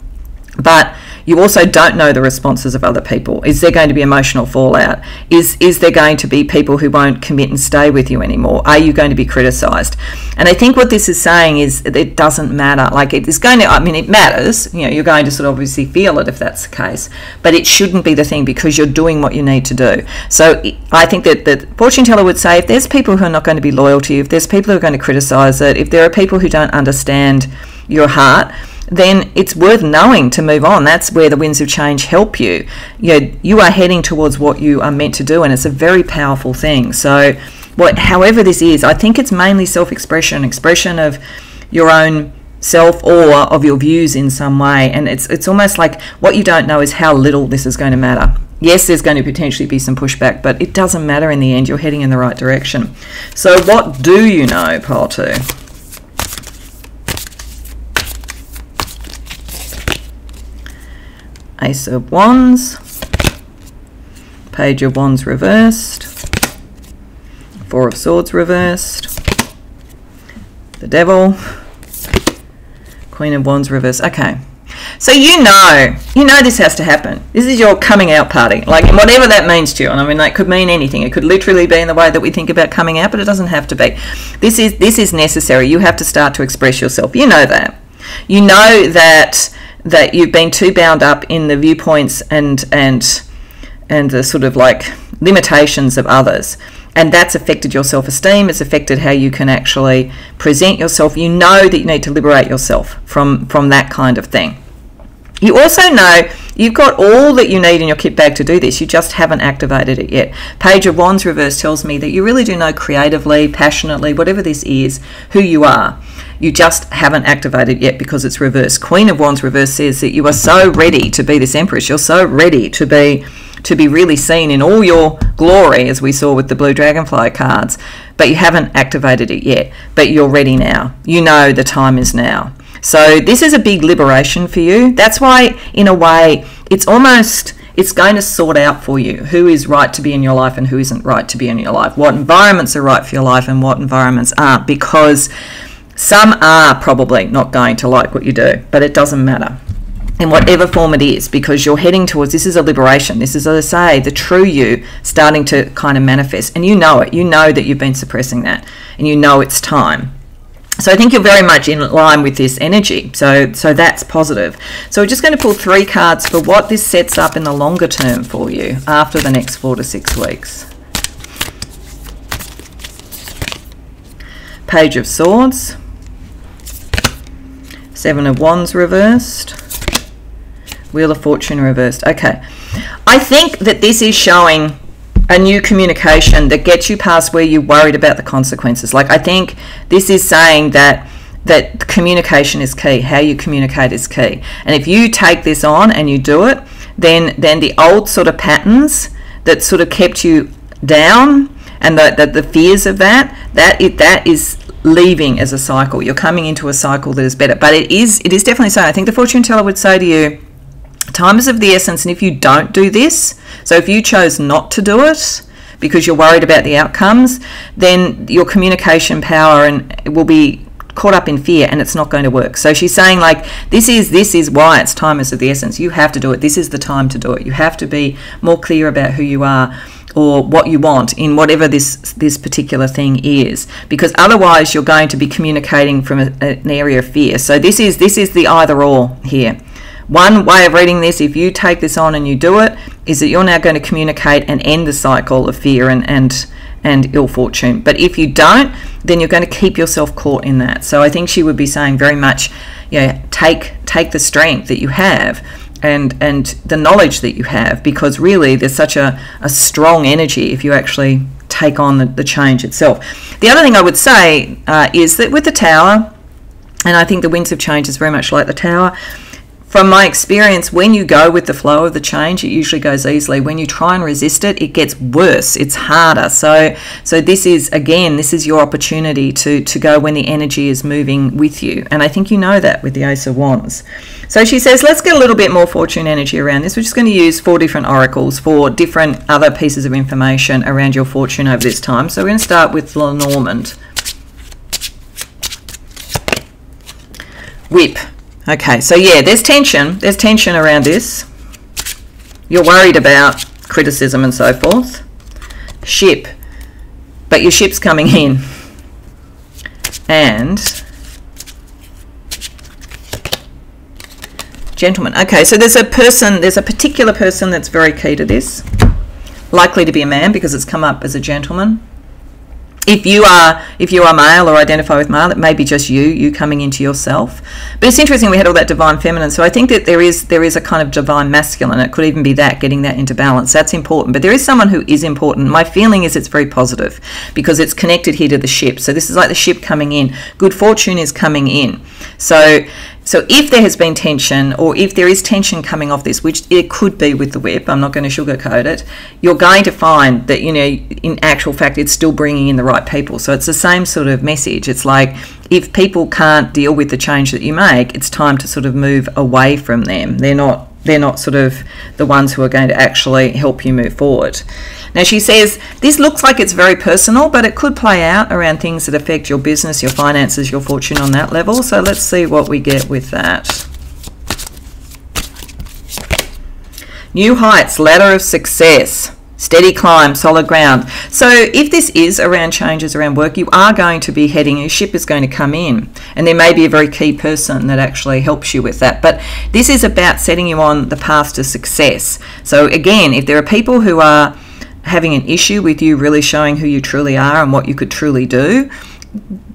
But you also don't know the responses of other people. Is there going to be emotional fallout? Is there going to be people who won't commit and stay with you anymore? Are you going to be criticised? And I think what this is saying is that it doesn't matter. Like, it is going to, I mean, it matters. You're going to sort of obviously feel it if that's the case. But it shouldn't be the thing, because you're doing what you need to do. So I think that the fortune teller would say, if there's people who are not going to be loyal to you, if there's people who are going to criticise it, if there are people who don't understand your heart, then it's worth knowing to move on. That's where the winds of change help you. You are heading towards what you are meant to do, and it's a very powerful thing. So however this is, I think it's mainly self-expression, expression of your own self or of your views in some way. And it's almost like what you don't know is how little this is going to matter. Yes, there's going to potentially be some pushback, but it doesn't matter in the end. You're heading in the right direction. So what do you know, pile 2? Ace of Wands, Page of Wands reversed, Four of Swords reversed, the Devil, Queen of Wands reversed. Okay, so you know this has to happen. This is your coming out party, like whatever that means to you. And I mean, that could mean anything. It could literally be in the way that we think about coming out, but it doesn't have to be. This is necessary. You have to start to express yourself. You know that. You know that you've been too bound up in the viewpoints and the sort of like limitations of others, and that's affected your self-esteem. It's affected how you can actually present yourself. You know that you need to liberate yourself from that kind of thing. You also know you've got all that you need in your kit bag to do this. You just haven't activated it yet. Page of Wands reverse tells me that you really do know creatively, passionately, whatever this is, who you are. You just haven't activated yet because it's reversed. Queen of Wands reverse says that you are so ready to be this Empress. You're so ready to be really seen in all your glory, as we saw with the blue dragonfly cards, but you haven't activated it yet. But you're ready now. You know the time is now. So this is a big liberation for you. That's why, in a way, it's going to sort out for you who is right to be in your life and who isn't right to be in your life, what environments are right for your life and what environments aren't, because some are probably not going to like what you do, but it doesn't matter in whatever form it is, because you're heading towards, this is a liberation. This is, as I say, the true you starting to kind of manifest, and you know it. You know that you've been suppressing that, and you know it's time. So I think you're very much in line with this energy. So that's positive. So we're just going to pull 3 cards for what this sets up in the longer term for you after the next 4 to 6 weeks. Page of Swords, Seven of Wands reversed, Wheel of Fortune reversed. Okay, I think that this is showing a new communication that gets you past where you're worried about the consequences. Like, I think this is saying that communication is key. How you communicate is key. And if you take this on and you do it, then the old sort of patterns that sort of kept you down and the fears of that is leaving as a cycle. You're coming into a cycle that is better. But it is definitely so. I think the fortune teller would say to you, time is of the essence, and if you don't do this, so if you chose not to do it because you're worried about the outcomes, then your communication power and will be caught up in fear, and it's not going to work. So she's saying, like, this is why it's time is of the essence. You have to do it. This is the time to do it. You have to be more clear about who you are or what you want in whatever this particular thing is, because otherwise you're going to be communicating from an area of fear. So this is the either or here. One way of reading this, if you take this on and you do it, is that you're now going to communicate and end the cycle of fear and ill fortune. But if you don't, then you're going to keep yourself caught in that. So I think she would be saying very much, take the strength that you have and the knowledge that you have, because really there's such a strong energy if you actually take on the change itself. The other thing I would say is that with the Tower, and I think the Winds of Change is very much like the Tower, from my experience, when you go with the flow of the change, it usually goes easily. When you try and resist it, it gets worse. It's harder. So this is your opportunity to go when the energy is moving with you. And I think you know that with the Ace of Wands. So she says, let's get a little bit more fortune energy around this. We're just going to use 4 different oracles for different other pieces of information around your fortune over this time. So we're going to start with Lenormand. Whip. Okay, so yeah, there's tension. There's tension around this. You're worried about criticism and so forth. Ship. But your ship's coming in. And Gentleman. Okay, so there's a particular person that's very key to this. Likely to be a man because it's come up as a gentleman. If you are male or identify with male, it may be just you coming into yourself. But it's interesting we had all that divine feminine. So I think that there is a kind of divine masculine. It could even be that, getting that into balance. That's important. But there is someone who is important. My feeling is it's very positive because it's connected here to the ship. So this is like the ship coming in. Good fortune is coming in. So if there has been tension, or if there is tension coming off this, which it could be with the whip, I'm not going to sugarcoat it, you're going to find that, you know, in actual fact, it's still bringing in the right people. So it's the same sort of message. It's like, if people can't deal with the change that you make, it's time to sort of move away from them. They're not sort of the ones who are going to actually help you move forward. Now she says, this looks like it's very personal, but it could play out around things that affect your business, your finances, your fortune on that level. So let's see what we get with that. New heights, ladder of success, steady climb, solid ground. So if this is around changes around work, you are going to be heading, your ship is going to come in, and there may be a very key person that actually helps you with that. But this is about setting you on the path to success. So again, if there are people who are having an issue with you really showing who you truly are and what you could truly do,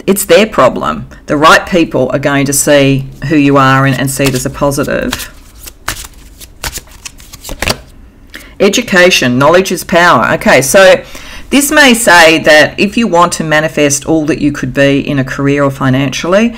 it's their problem. The right people are going to see who you are and see it as a positive. Education, knowledge is power. Okay, so this may say that if you want to manifest all that you could be in a career or financially,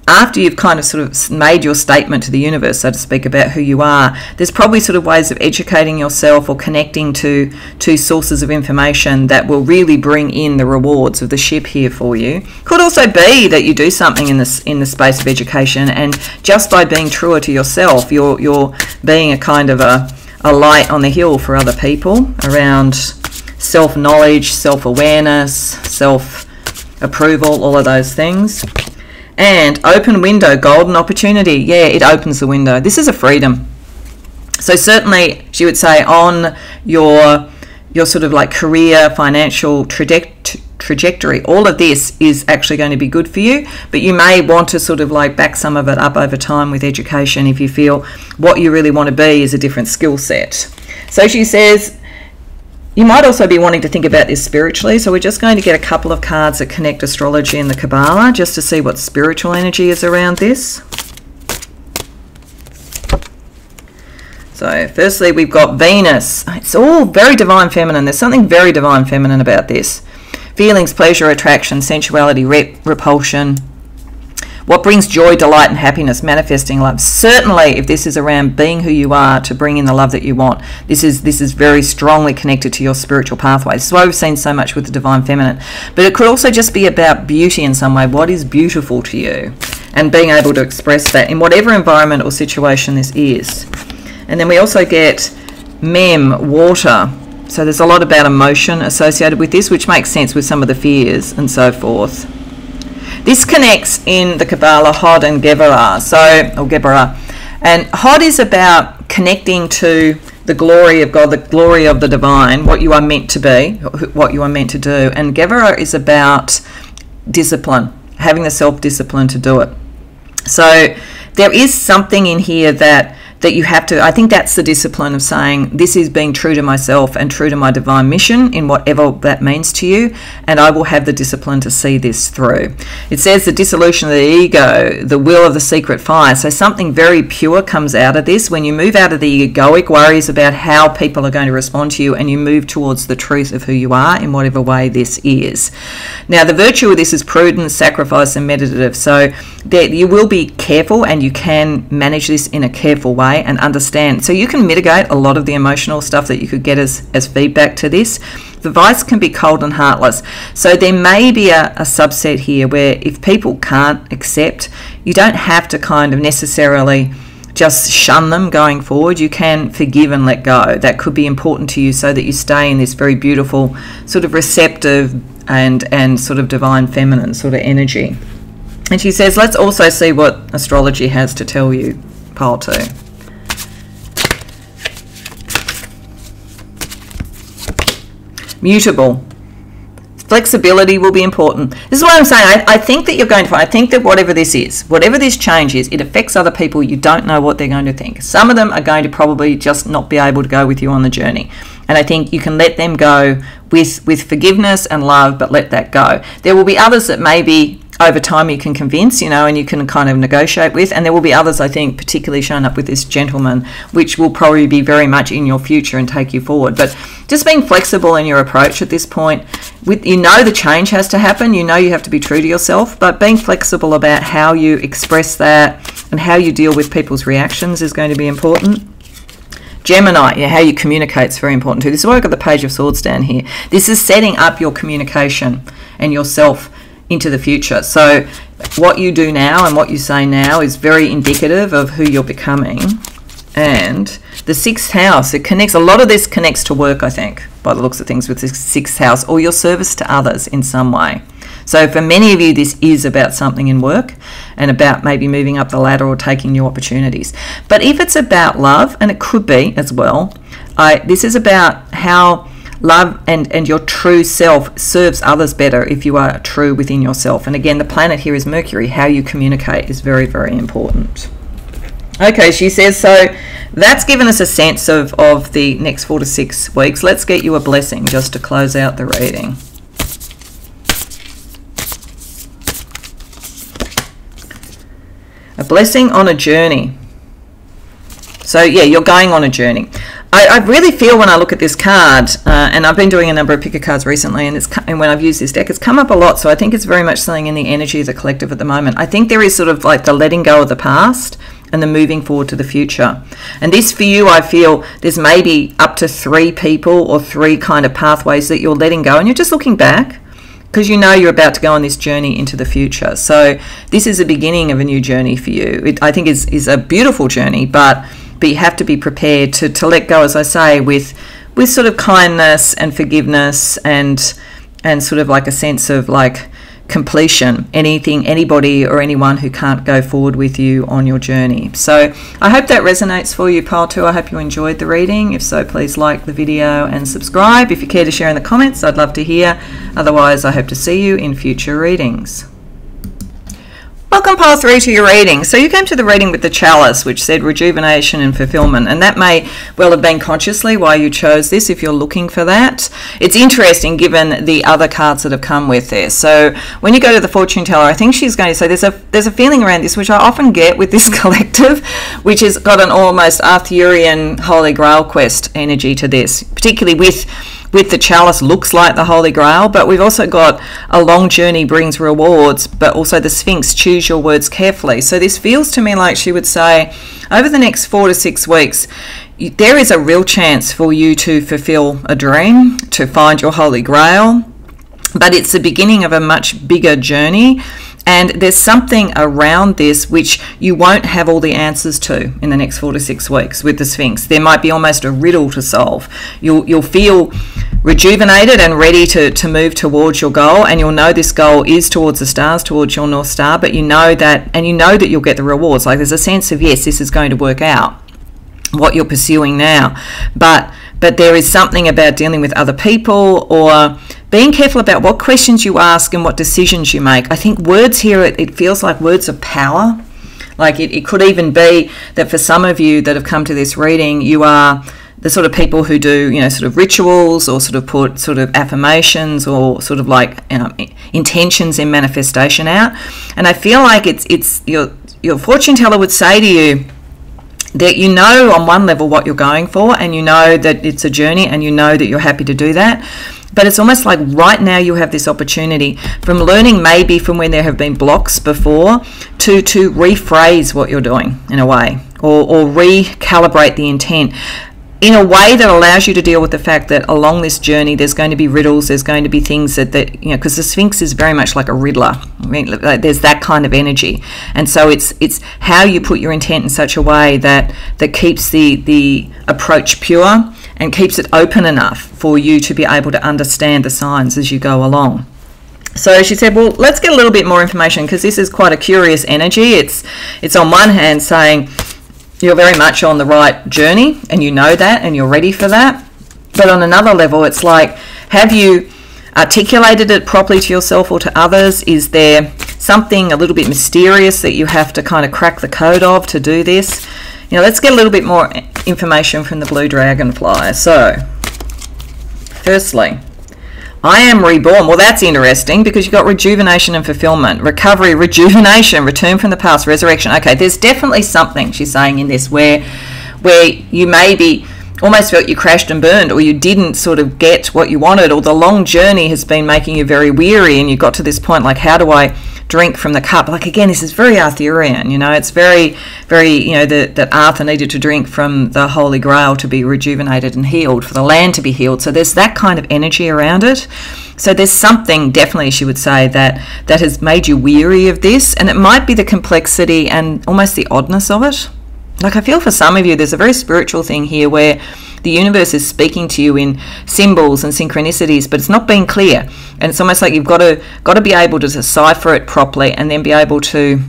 after you've kind of sort of made your statement to the universe, so to speak, about who you are, there's probably sort of ways of educating yourself or connecting to sources of information that will really bring in the rewards of the ship here for you. Could also be that you do something in the space of education, and just by being truer to yourself, you're being a kind of a light on the hill for other people around self-knowledge, self-awareness, self-approval, all of those things. And open window, golden opportunity. Yeah, it opens the window. This is a freedom. So certainly she would say on your sort of like career, financial trajectory, all of this is actually going to be good for you, but you may want to sort of like back some of it up over time with education if you feel what you really want to be is a different skill set. So she says, you might also be wanting to think about this spiritually, so we're just going to get a couple of cards that connect astrology and the Kabbalah just to see what spiritual energy is around this. So firstly we've got Venus. It's all very divine feminine. There's something very divine feminine about this. Feelings, pleasure, attraction, sensuality, repulsion. What brings joy, delight and happiness, manifesting love. Certainly if this is around being who you are to bring in the love that you want, this is very strongly connected to your spiritual pathway. This is why we've seen so much with the divine feminine. But it could also just be about beauty in some way. What is beautiful to you? And being able to express that in whatever environment or situation this is. And then we also get Mem, water. So there's a lot about emotion associated with this, which makes sense with some of the fears and so forth. This connects in the Kabbalah Hod and Geburah, or Geburah. And Hod is about connecting to the glory of God, the glory of the divine, what you are meant to be, what you are meant to do. And Geburah is about discipline, having the self-discipline to do it. So there is something in here that you have to, I think that's the discipline of saying, this is being true to myself and true to my divine mission in whatever that means to you, and I will have the discipline to see this through. It says the dissolution of the ego, the will of the secret fire. So something very pure comes out of this when you move out of the egoic worries about how people are going to respond to you and you move towards the truth of who you are in whatever way this is. Now the virtue of this is prudence, sacrifice and meditative. So you will be careful and you can manage this in a careful way and understand. So you can mitigate a lot of the emotional stuff that you could get as feedback to this. The vice can be cold and heartless. So there may be a subset here where if people can't accept, you don't have to kind of necessarily just shun them going forward. You can forgive and let go. That could be important to you so that you stay in this very beautiful sort of receptive and sort of divine feminine sort of energy. And she says, let's also see what astrology has to tell you, pile 2. Mutable. Flexibility will be important. This is what I'm saying. I think that you're going to find, I think that whatever this is, whatever this change is, it affects other people. You don't know what they're going to think. Some of them are going to probably just not be able to go with you on the journey. And I think you can let them go with forgiveness and love, but let that go. There will be others that maybe over time you can convince, you know, and you can kind of negotiate with, and there will be others, I think, particularly shown up with this gentleman, which will probably be very much in your future and take you forward. But just being flexible in your approach at this point, you know the change has to happen, you know you have to be true to yourself, but being flexible about how you express that and how you deal with people's reactions is going to be important. Gemini, yeah, how you communicate is very important too. This is why I've got the Page of Swords down here. This is setting up your communication and yourself into the future. So what you do now and what you say now is very indicative of who you're becoming. And the 6th house, it connects, a lot of this connects to work, I think, by the looks of things, with the 6th house, or your service to others in some way. So for many of you, this is about something in work and about maybe moving up the ladder or taking new opportunities. But if it's about love, and it could be as well, this is about how love and your true self serves others better if you are true within yourself. And again, the planet here is Mercury. How you communicate is very, very important. Okay, she says, so that's given us a sense of the next 4 to 6 weeks. Let's get you a blessing just to close out the reading. A blessing on a journey. So yeah, you're going on a journey. I really feel when I look at this card, and I've been doing a number of picker cards recently, and when I've used this deck, it's come up a lot. So I think it's very much something in the energy of the collective at the moment. I think there is sort of like the letting go of the past and the moving forward to the future. And this for you, I feel there's maybe up to 3 people or 3 kind of pathways that you're letting go, and you're just looking back because you know you're about to go on this journey into the future. So this is the beginning of a new journey for you. I think is a beautiful journey, but you have to be prepared to let go, as I say, with sort of kindness and forgiveness and sort of like a sense of like completion. Anybody or anyone who can't go forward with you on your journey. So I hope that resonates for you, pile 2. I hope you enjoyed the reading. If so, please like the video and subscribe. If you care to share in the comments, I'd love to hear. Otherwise, I hope to see you in future readings. Welcome, pile 3, to your reading. So you came to the reading with the chalice, which said rejuvenation and fulfillment, and that may well have been consciously why you chose this if you're looking for that. It's interesting given the other cards that have come with this. So when you go to the fortune teller, I think she's going to say there's a feeling around this, which I often get with this collective, which has got an almost Arthurian Holy Grail quest energy to this, particularly with the chalice looks like the Holy Grail, but we've also got a long journey brings rewards, but also the Sphinx, choose your words carefully. So this feels to me like she would say, over the next 4 to 6 weeks, there is a real chance for you to fulfill a dream, to find your Holy Grail, but it's the beginning of a much bigger journey. And there's something around this which you won't have all the answers to in the next 4 to 6 weeks with the Sphinx. There might be almost a riddle to solve. You'll feel rejuvenated and ready to move towards your goal, and you'll know this goal is towards the stars, towards your North Star, but you know that, and you know that you'll get the rewards. Like there's a sense of, yes, this is going to work out, what you're pursuing now. But there is something about dealing with other people or being careful about what questions you ask and what decisions you make. I think words here, it feels like words of power. Like it could even be that for some of you that have come to this reading, you are the sort of people who do, you know, sort of rituals or sort of put sort of affirmations or sort of like intentions in manifestation out. And I feel like it's your fortune teller would say to you, that you know on one level what you're going for, and you know that it's a journey, and you know that you're happy to do that. But it's almost like right now you have this opportunity from learning maybe from when there have been blocks before to rephrase what you're doing in a way, or recalibrate the intent in a way that allows you to deal with the fact that along this journey there's going to be riddles, there's going to be things that you know, because the Sphinx is very much like a riddler. I mean, there's that kind of energy, and so it's how you put your intent in such a way that keeps the approach pure and keeps it open enough for you to be able to understand the signs as you go along. So she said, well, let's get a little bit more information, because this is quite a curious energy. It's on one hand saying you're very much on the right journey, and you know that, and you're ready for that. But on another level, it's like, have you articulated it properly to yourself or to others? Is there something a little bit mysterious that you have to kind of crack the code of to do this? You know, let's get a little bit more information from the blue dragonfly. So Firstly, I am reborn. Well, that's interesting because you've got rejuvenation and fulfillment, recovery, rejuvenation, return from the past, resurrection. Okay, there's definitely something she's saying in this where you maybe almost felt you crashed and burned, or you didn't sort of get what you wanted, or the long journey has been making you very weary, and you got to this point like, how do I drink from the cup? Like, again, this is very Arthurian, you know, it's very, very, you know, that Arthur needed to drink from the Holy Grail to be rejuvenated and healed, for the land to be healed. So there's that kind of energy around it. So there's something, definitely, she would say, that has made you weary of this, and it might be the complexity and almost the oddness of it. Like, I feel for some of you, there's a very spiritual thing here where the universe is speaking to you in symbols and synchronicities, but it's not being clear. And it's almost like you've got to be able to decipher it properly and then be able to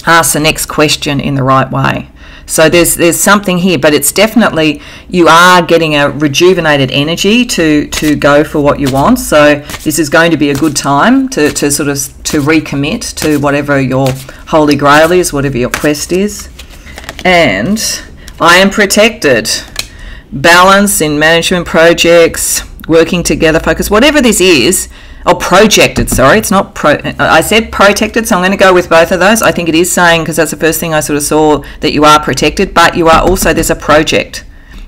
ask the next question in the right way. So there's something here, but it's definitely, you are getting a rejuvenated energy to go for what you want. So this is going to be a good time to recommit to whatever your Holy Grail is, whatever your quest is. And I am protected. Balance in management projects, working together, focus, whatever this is. Oh, projected, sorry, it's not I said protected, so I'm going to go with both of those. I think it is saying, because that's the first thing I sort of saw, that you are protected, but you are also, there's a project.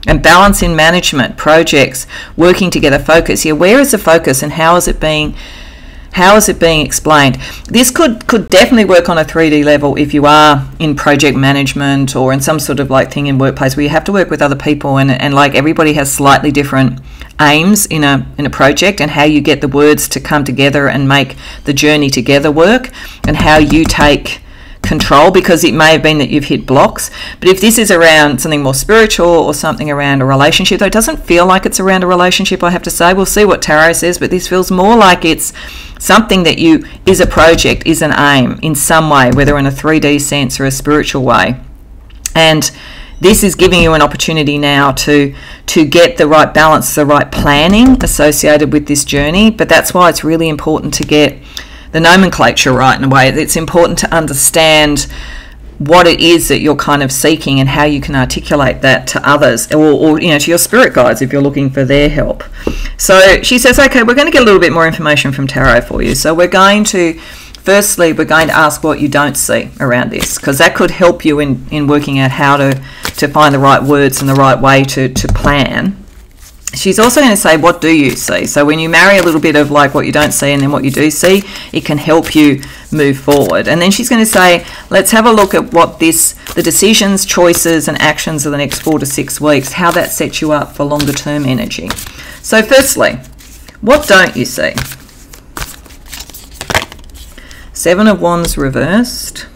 And balance in management, projects, working together, focus. Yeah, where is the focus and how is it being explained? This could definitely work on a 3D level if you are in project management or in some sort of like thing in workplace where you have to work with other people and like everybody has slightly different aims in a project, and how you get the words to come together and make the journey together work, and how you take control, because it may have been that you've hit blocks. But if this is around something more spiritual or something around a relationship, though it doesn't feel like it's around a relationship, I have to say. We'll see what tarot says, but this feels more like it's something that is a project, is an aim in some way, whether in a 3D sense or a spiritual way. And this is giving you an opportunity now to get the right balance, the right planning associated with this journey. But that's why it's really important to get the nomenclature right in a way. It's important to understand what it is that you're kind of seeking and how you can articulate that to others, or you know, to your spirit guides if you're looking for their help. So she says, okay, we're going to get a little bit more information from tarot for you. So we're going to ask what you don't see around this, because that could help you in working out how to find the right words and the right way to plan. She's also going to say, what do you see? So when you marry a little bit of like what you don't see and then what you do see, it can help you move forward. And then she's going to say, let's have a look at what the decisions, choices and actions of the next 4 to 6 weeks, how that sets you up for longer term energy. So firstly, what don't you see? 7 of Wands reversed,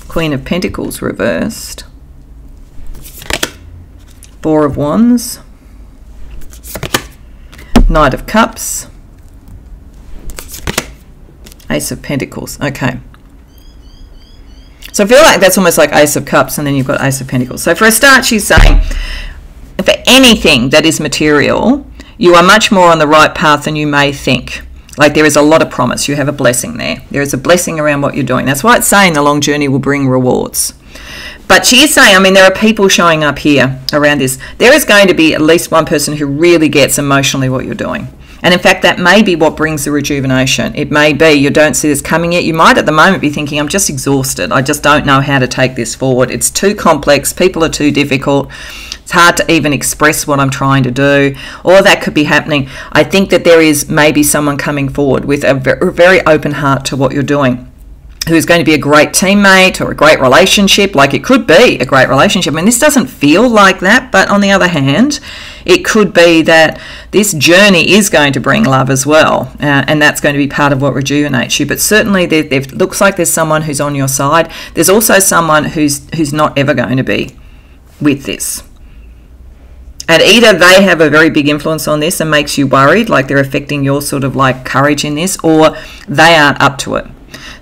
Queen of Pentacles reversed, 4 of Wands, Knight of Cups, Ace of Pentacles. Okay. So I feel like that's almost like Ace of Cups and then you've got Ace of Pentacles. So for a start, she's saying, for anything that is material, you are much more on the right path than you may think. Like, there is a lot of promise. You have a blessing there. There is a blessing around what you're doing. That's why it's saying the long journey will bring rewards. But she is saying, I mean, there are people showing up here around this. There is going to be at least one person who really gets emotionally what you're doing. And in fact, that may be what brings the rejuvenation. It may be you don't see this coming yet. You might at the moment be thinking, I'm just exhausted. I just don't know how to take this forward. It's too complex. People are too difficult. It's hard to even express what I'm trying to do. All of that could be happening. I think that there is maybe someone coming forward with a very open heart to what you're doing, who's going to be a great teammate or a great relationship. Like, it could be a great relationship. I mean, this doesn't feel like that, but on the other hand, it could be that this journey is going to bring love as well, and that's going to be part of what rejuvenates you. But certainly there looks like there's someone who's on your side. There's also someone who's not ever going to be with this. And either they have a very big influence on this and makes you worried, like they're affecting your sort of like courage in this, or they aren't up to it.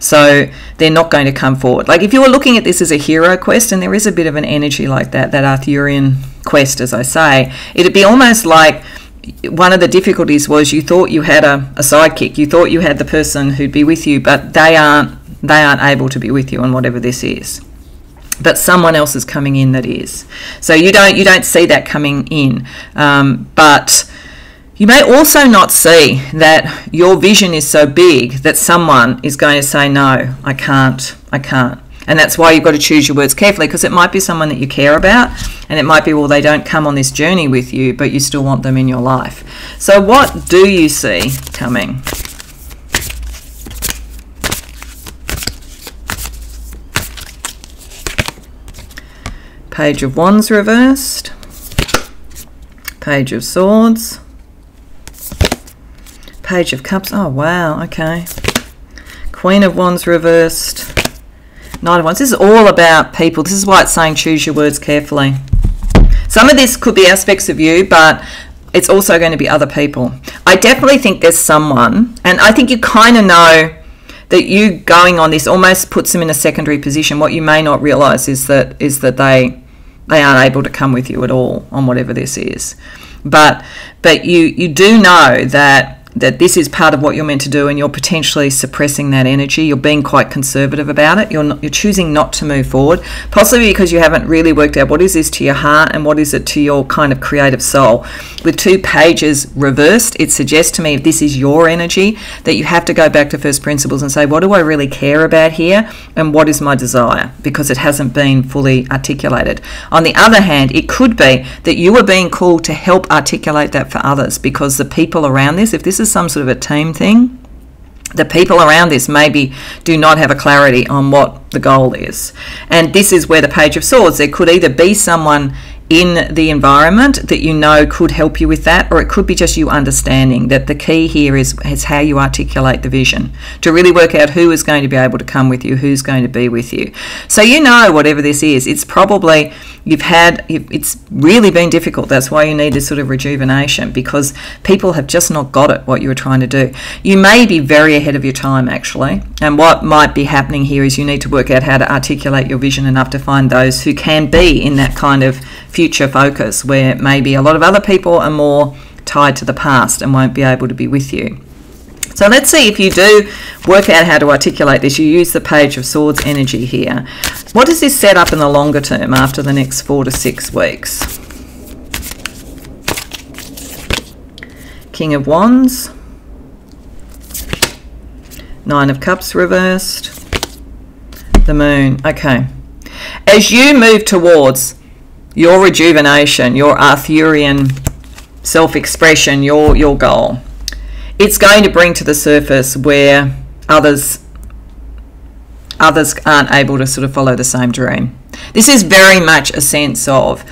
So they're not going to come forward. Like, if you were looking at this as a hero quest, and there is a bit of an energy like that Arthurian quest, as I say, it'd be almost like one of the difficulties was you thought you had a sidekick. You thought you had the person who'd be with you, but they aren't able to be with you on whatever this is. But someone else is coming in that is. So you don't see that coming in. But You may also not see that your vision is so big that someone is going to say, no, I can't. And that's why you've got to choose your words carefully, because it might be someone that you care about, and it might be, well, they don't come on this journey with you, but you still want them in your life. So what do you see coming? Page of Wands reversed. Page of Swords. Page of Cups. Oh, wow. Okay. Queen of Wands reversed. Knight of Wands. This is all about people. This is why it's saying choose your words carefully. Some of this could be aspects of you, but it's also going to be other people. I definitely think there's someone, and I think you kind of know that you going on this almost puts them in a secondary position. What you may not realise is that they aren't able to come with you at all on whatever this is. But you do know that this is part of what you're meant to do, and you're potentially suppressing that energy. You're being quite conservative about it. You're choosing not to move forward, possibly because you haven't really worked out what is this to your heart and what is it to your kind of creative soul. With 2 pages reversed, it suggests to me, if this is your energy, that you have to go back to first principles and say, what do I really care about here, and what is my desire, because it hasn't been fully articulated. On the other hand, it could be that you are being called to help articulate that for others, because the people around this, if this is some sort of a team thing, the people around this maybe do not have a clarity on what the goal is. And this is where the Page of Swords, there could either be someone in the environment that you know could help you with that, or it could be just you understanding that the key here is how you articulate the vision, to really work out who is going to be able to come with you, who's going to be with you. So you know, whatever this is, it's probably it's really been difficult. That's why you need this sort of rejuvenation, because people have just not got it, what you were trying to do. You may be very ahead of your time, actually, and what might be happening here is you need to work out how to articulate your vision enough to find those who can be in that kind of future focus, where maybe a lot of other people are more tied to the past and won't be able to be with you. So let's see, if you do work out how to articulate this, you use the Page of Swords energy here. What does this set up in the longer term after the next 4 to 6 weeks? King of Wands. 9 of Cups reversed. The Moon. Okay. As you move towards your rejuvenation, your Arthurian self-expression, your goal, it's going to bring to the surface where others aren't able to sort of follow the same dream. This is very much a sense of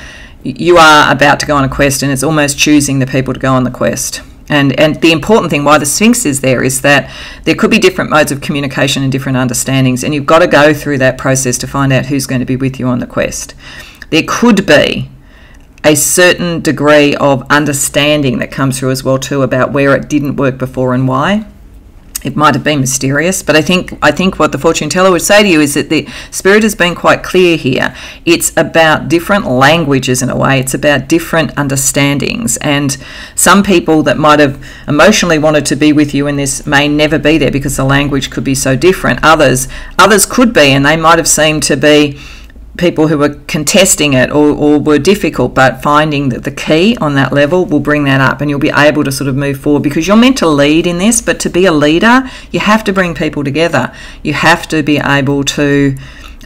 you are about to go on a quest, and it's almost choosing the people to go on the quest. And the important thing why the Sphinx is there is that there could be different modes of communication and different understandings, and you've got to go through that process to find out who's going to be with you on the quest. There could be a certain degree of understanding that comes through as well too, about where it didn't work before and why. It might have been mysterious, but I think what the fortune teller would say to you is that the spirit has been quite clear here. It's about different languages in a way. It's about different understandings, and some people that might have emotionally wanted to be with you in this may never be there because the language could be so different. Others could be, and they might have seemed to be people who were contesting it or were difficult, but finding that the key on that level will bring that up, and you'll be able to sort of move forward, because you're meant to lead in this, but to be a leader you have to bring people together. You have to be able to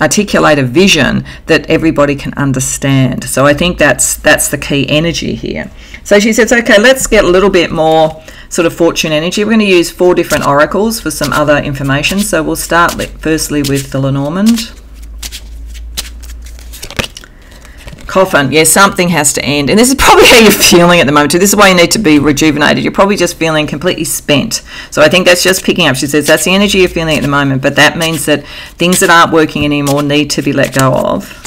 articulate a vision that everybody can understand. So I think that's the key energy here. So she says, okay, let's get a little bit more sort of fortune energy. We're going to use 4 different oracles for some other information. So we'll start firstly with the Lenormand. Coffin. Yeah, something has to end. And this is probably how you're feeling at the moment too. This is why you need to be rejuvenated. You're probably just feeling completely spent. So I think that's just picking up. She says that's the energy you're feeling at the moment, but that means that things that aren't working anymore need to be let go of.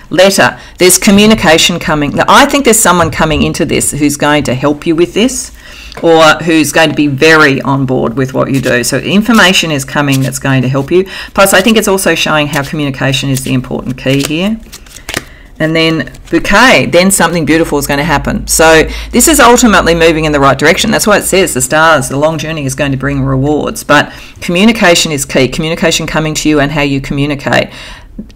Letter. There's communication coming. Now, I think there's someone coming into this who's going to help you with this, or who's going to be very on board with what you do. So information is coming that's going to help you. Plus, I think it's also showing how communication is the important key here. And then bouquet, then something beautiful is going to happen. So this is ultimately moving in the right direction. That's why it says the stars, the long journey is going to bring rewards. But communication is key. Communication coming to you and how you communicate.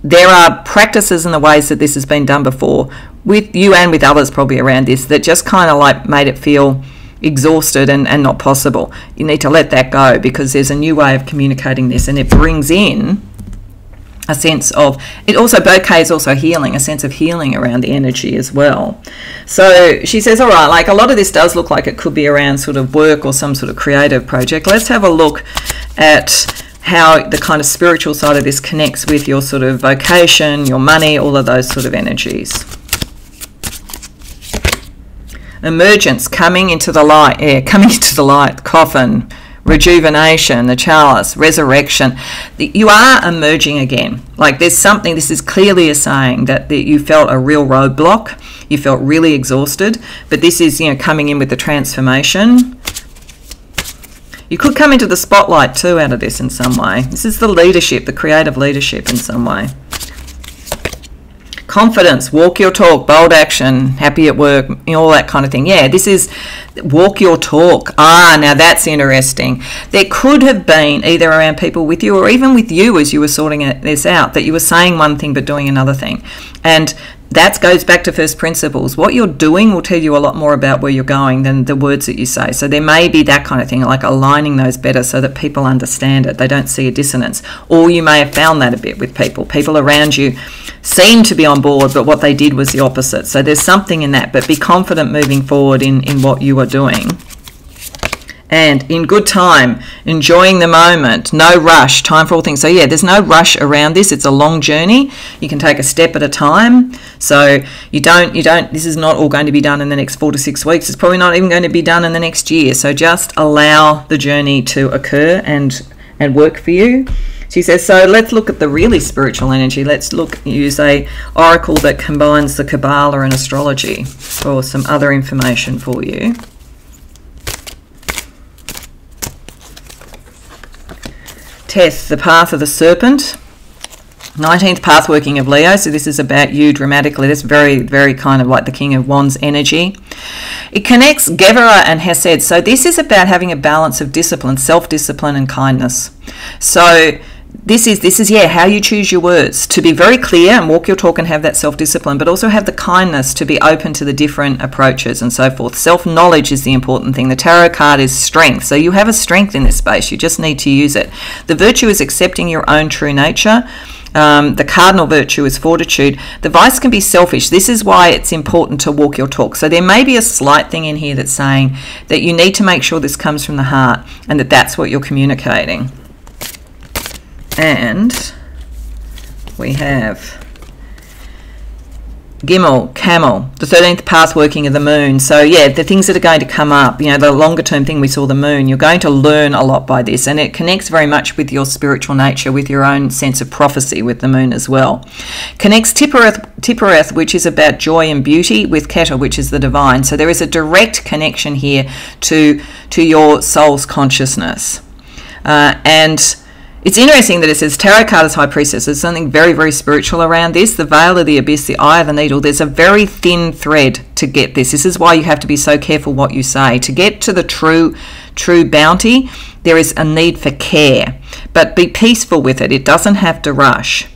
there are practices and the ways that this has been done before with you and with others probably around this that just kind of like made it feel exhausted and not possible. You need to let that go, because there's a new way of communicating this, and it brings in a sense of, it also, bouquet is also healing, a sense of healing around the energy as well. So she says, all right, like a lot of this does look like it could be around sort of work or some sort of creative project. Let's have a look at how the kind of spiritual side of this connects with your sort of vocation, your money, all of those sort of energies. Emergence, coming into the light, coming into the light, coffin, rejuvenation, the chalice, resurrection. You are emerging again. Like there's something, this is clearly a saying that you felt a real roadblock, you felt really exhausted, but this is, you know, coming in with the transformation. You could come into the spotlight too out of this in some way. This is the leadership, the creative leadership in some way. Confidence, walk your talk, bold action, happy at work, you know, all that kind of thing. Yeah, this is walk your talk. Ah, now that's interesting. There could have been either around people with you or even with you as you were sorting this out, that you were saying one thing but doing another thing. And that goes back to first principles. What you're doing will tell you a lot more about where you're going than the words that you say. So there may be that kind of thing, like aligning those better so that people understand it. They don't see a dissonance. Or you may have found that a bit with people. People around you seem to be on board, but what they did was the opposite. So there's something in that. But be confident moving forward in what you are doing. And in good time, enjoying the moment, no rush, time for all things. So yeah, there's no rush around this. It's a long journey. You can take a step at a time. So you don't, this is not all going to be done in the next 4 to 6 weeks. It's probably not even going to be done in the next year. So just allow the journey to occur and work for you. She says, so let's look at the really spiritual energy. Let's use a oracle that combines the Kabbalah and astrology for some other information for you. Teth, the path of the serpent, 19th path working of Leo. So this is about you dramatically. That's very, very kind of like the King of Wands energy. It connects Gevurah and Hesed. So this is about having a balance of discipline, self-discipline and kindness. So this is yeah, how you choose your words, to be very clear and walk your talk and have that self-discipline, but also have the kindness to be open to the different approaches and so forth. Self-knowledge is the important thing. The tarot card is strength. So you have a strength in this space. You just need to use it. The virtue is accepting your own true nature. The cardinal virtue is fortitude. The vice can be selfish. This is why it's important to walk your talk. So there may be a slight thing in here that's saying that you need to make sure this comes from the heart and that that's what you're communicating. And we have Gimel, Camel, the 13th path working of the moon. So yeah, the things that are going to come up, you know, the longer term thing we saw, the moon, you're going to learn a lot by this, and it connects very much with your spiritual nature, with your own sense of prophecy with the moon as well. Connects Tippereth, which is about joy and beauty, with Keter, which is the divine. So there is a direct connection here to your soul's consciousness. And it's interesting that it says tarot card is high priestess. There's something very, very spiritual around this. The veil of the abyss, the eye of the needle. There's a very thin thread to get this. This is why you have to be so careful what you say. To get to the true bounty, there is a need for care. But be peaceful with it. It doesn't have to rush.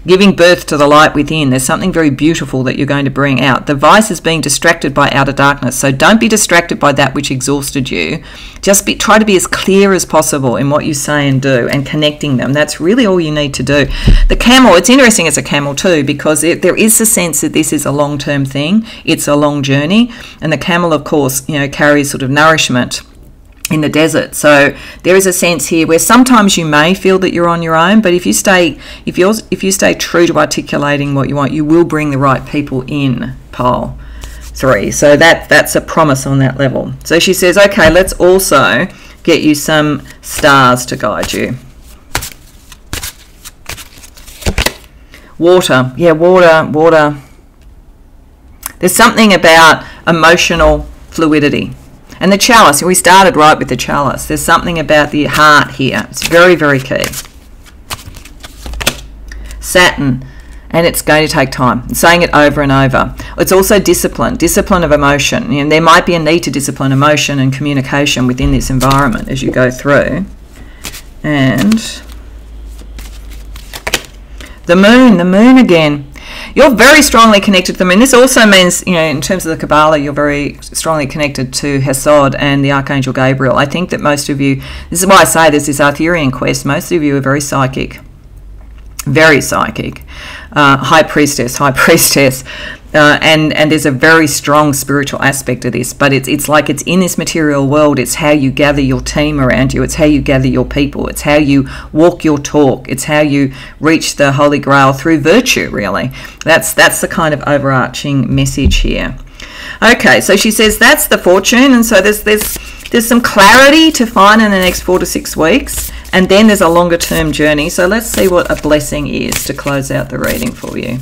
Giving birth to the light within. There's something very beautiful that you're going to bring out. The vice is being distracted by outer darkness. So don't be distracted by that which exhausted you. Just try to be as clear as possible in what you say and do, and connecting them. That's really all you need to do. The camel, it's interesting as a camel too, because there is a sense that this is a long-term thing. It's a long journey. And the camel, of course, you know, carries sort of nourishment in the desert. So there is a sense here where sometimes you may feel that you're on your own, but if you stay true to articulating what you want, you will bring the right people in, pile 3. So that's a promise on that level. So she says, okay, let's also get you some stars to guide you. Water. Yeah, water. There's something about emotional fluidity. And the chalice, we started right with the chalice. There's something about the heart here. It's very, very key. Saturn, and it's going to take time. I'm saying it over and over. It's also discipline of emotion. And there might be a need to discipline emotion and communication within this environment as you go through. And The moon again. You're very strongly connected to the moon. This also means, you know, in terms of the Kabbalah, you're very strongly connected to Hesod and the Archangel Gabriel. I think that most of you, this is why I say there's this Arthurian quest, most of you are very psychic. Very psychic. High priestess. And there's a very strong spiritual aspect of this, but it's like it's in this material world. It's how you gather your team around you. It's how you gather your people. It's how you walk your talk. It's how you reach the Holy Grail through virtue, really. That's the kind of overarching message here. Okay, so she says that's the fortune, and so there's some clarity to find in the next 4 to 6 weeks, and then there's a longer term journey. So let's see what a blessing is to close out the reading for you.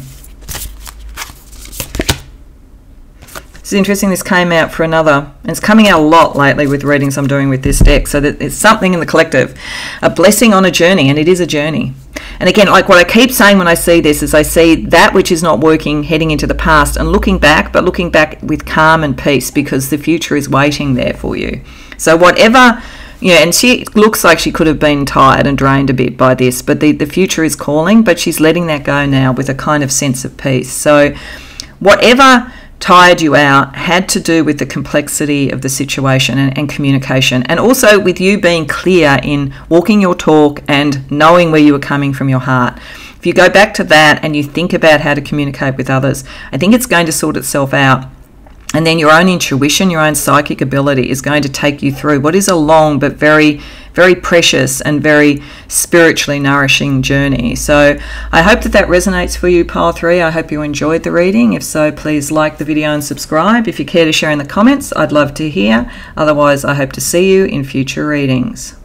It's interesting, this came out for another, and it's coming out a lot lately with readings I'm doing with this deck, so that it's something in the collective. A blessing on a journey, and it is a journey. And again, like what I keep saying when I see this is I see that which is not working heading into the past and looking back, but looking back with calm and peace, because the future is waiting there for you. So whatever, you know, and she looks like she could have been tired and drained a bit by this, but the future is calling, but she's letting that go now with a kind of sense of peace. So whatever tired you out had to do with the complexity of the situation and communication, and also with you being clear in walking your talk and knowing where you were coming from your heart. If you go back to that and you think about how to communicate with others, I think it's going to sort itself out. And then your own intuition, your own psychic ability is going to take you through what is a long but very, very precious and very spiritually nourishing journey. So I hope that resonates for you, Pile 3. I hope you enjoyed the reading. If so, please like the video and subscribe. If you care to share in the comments, I'd love to hear. Otherwise, I hope to see you in future readings.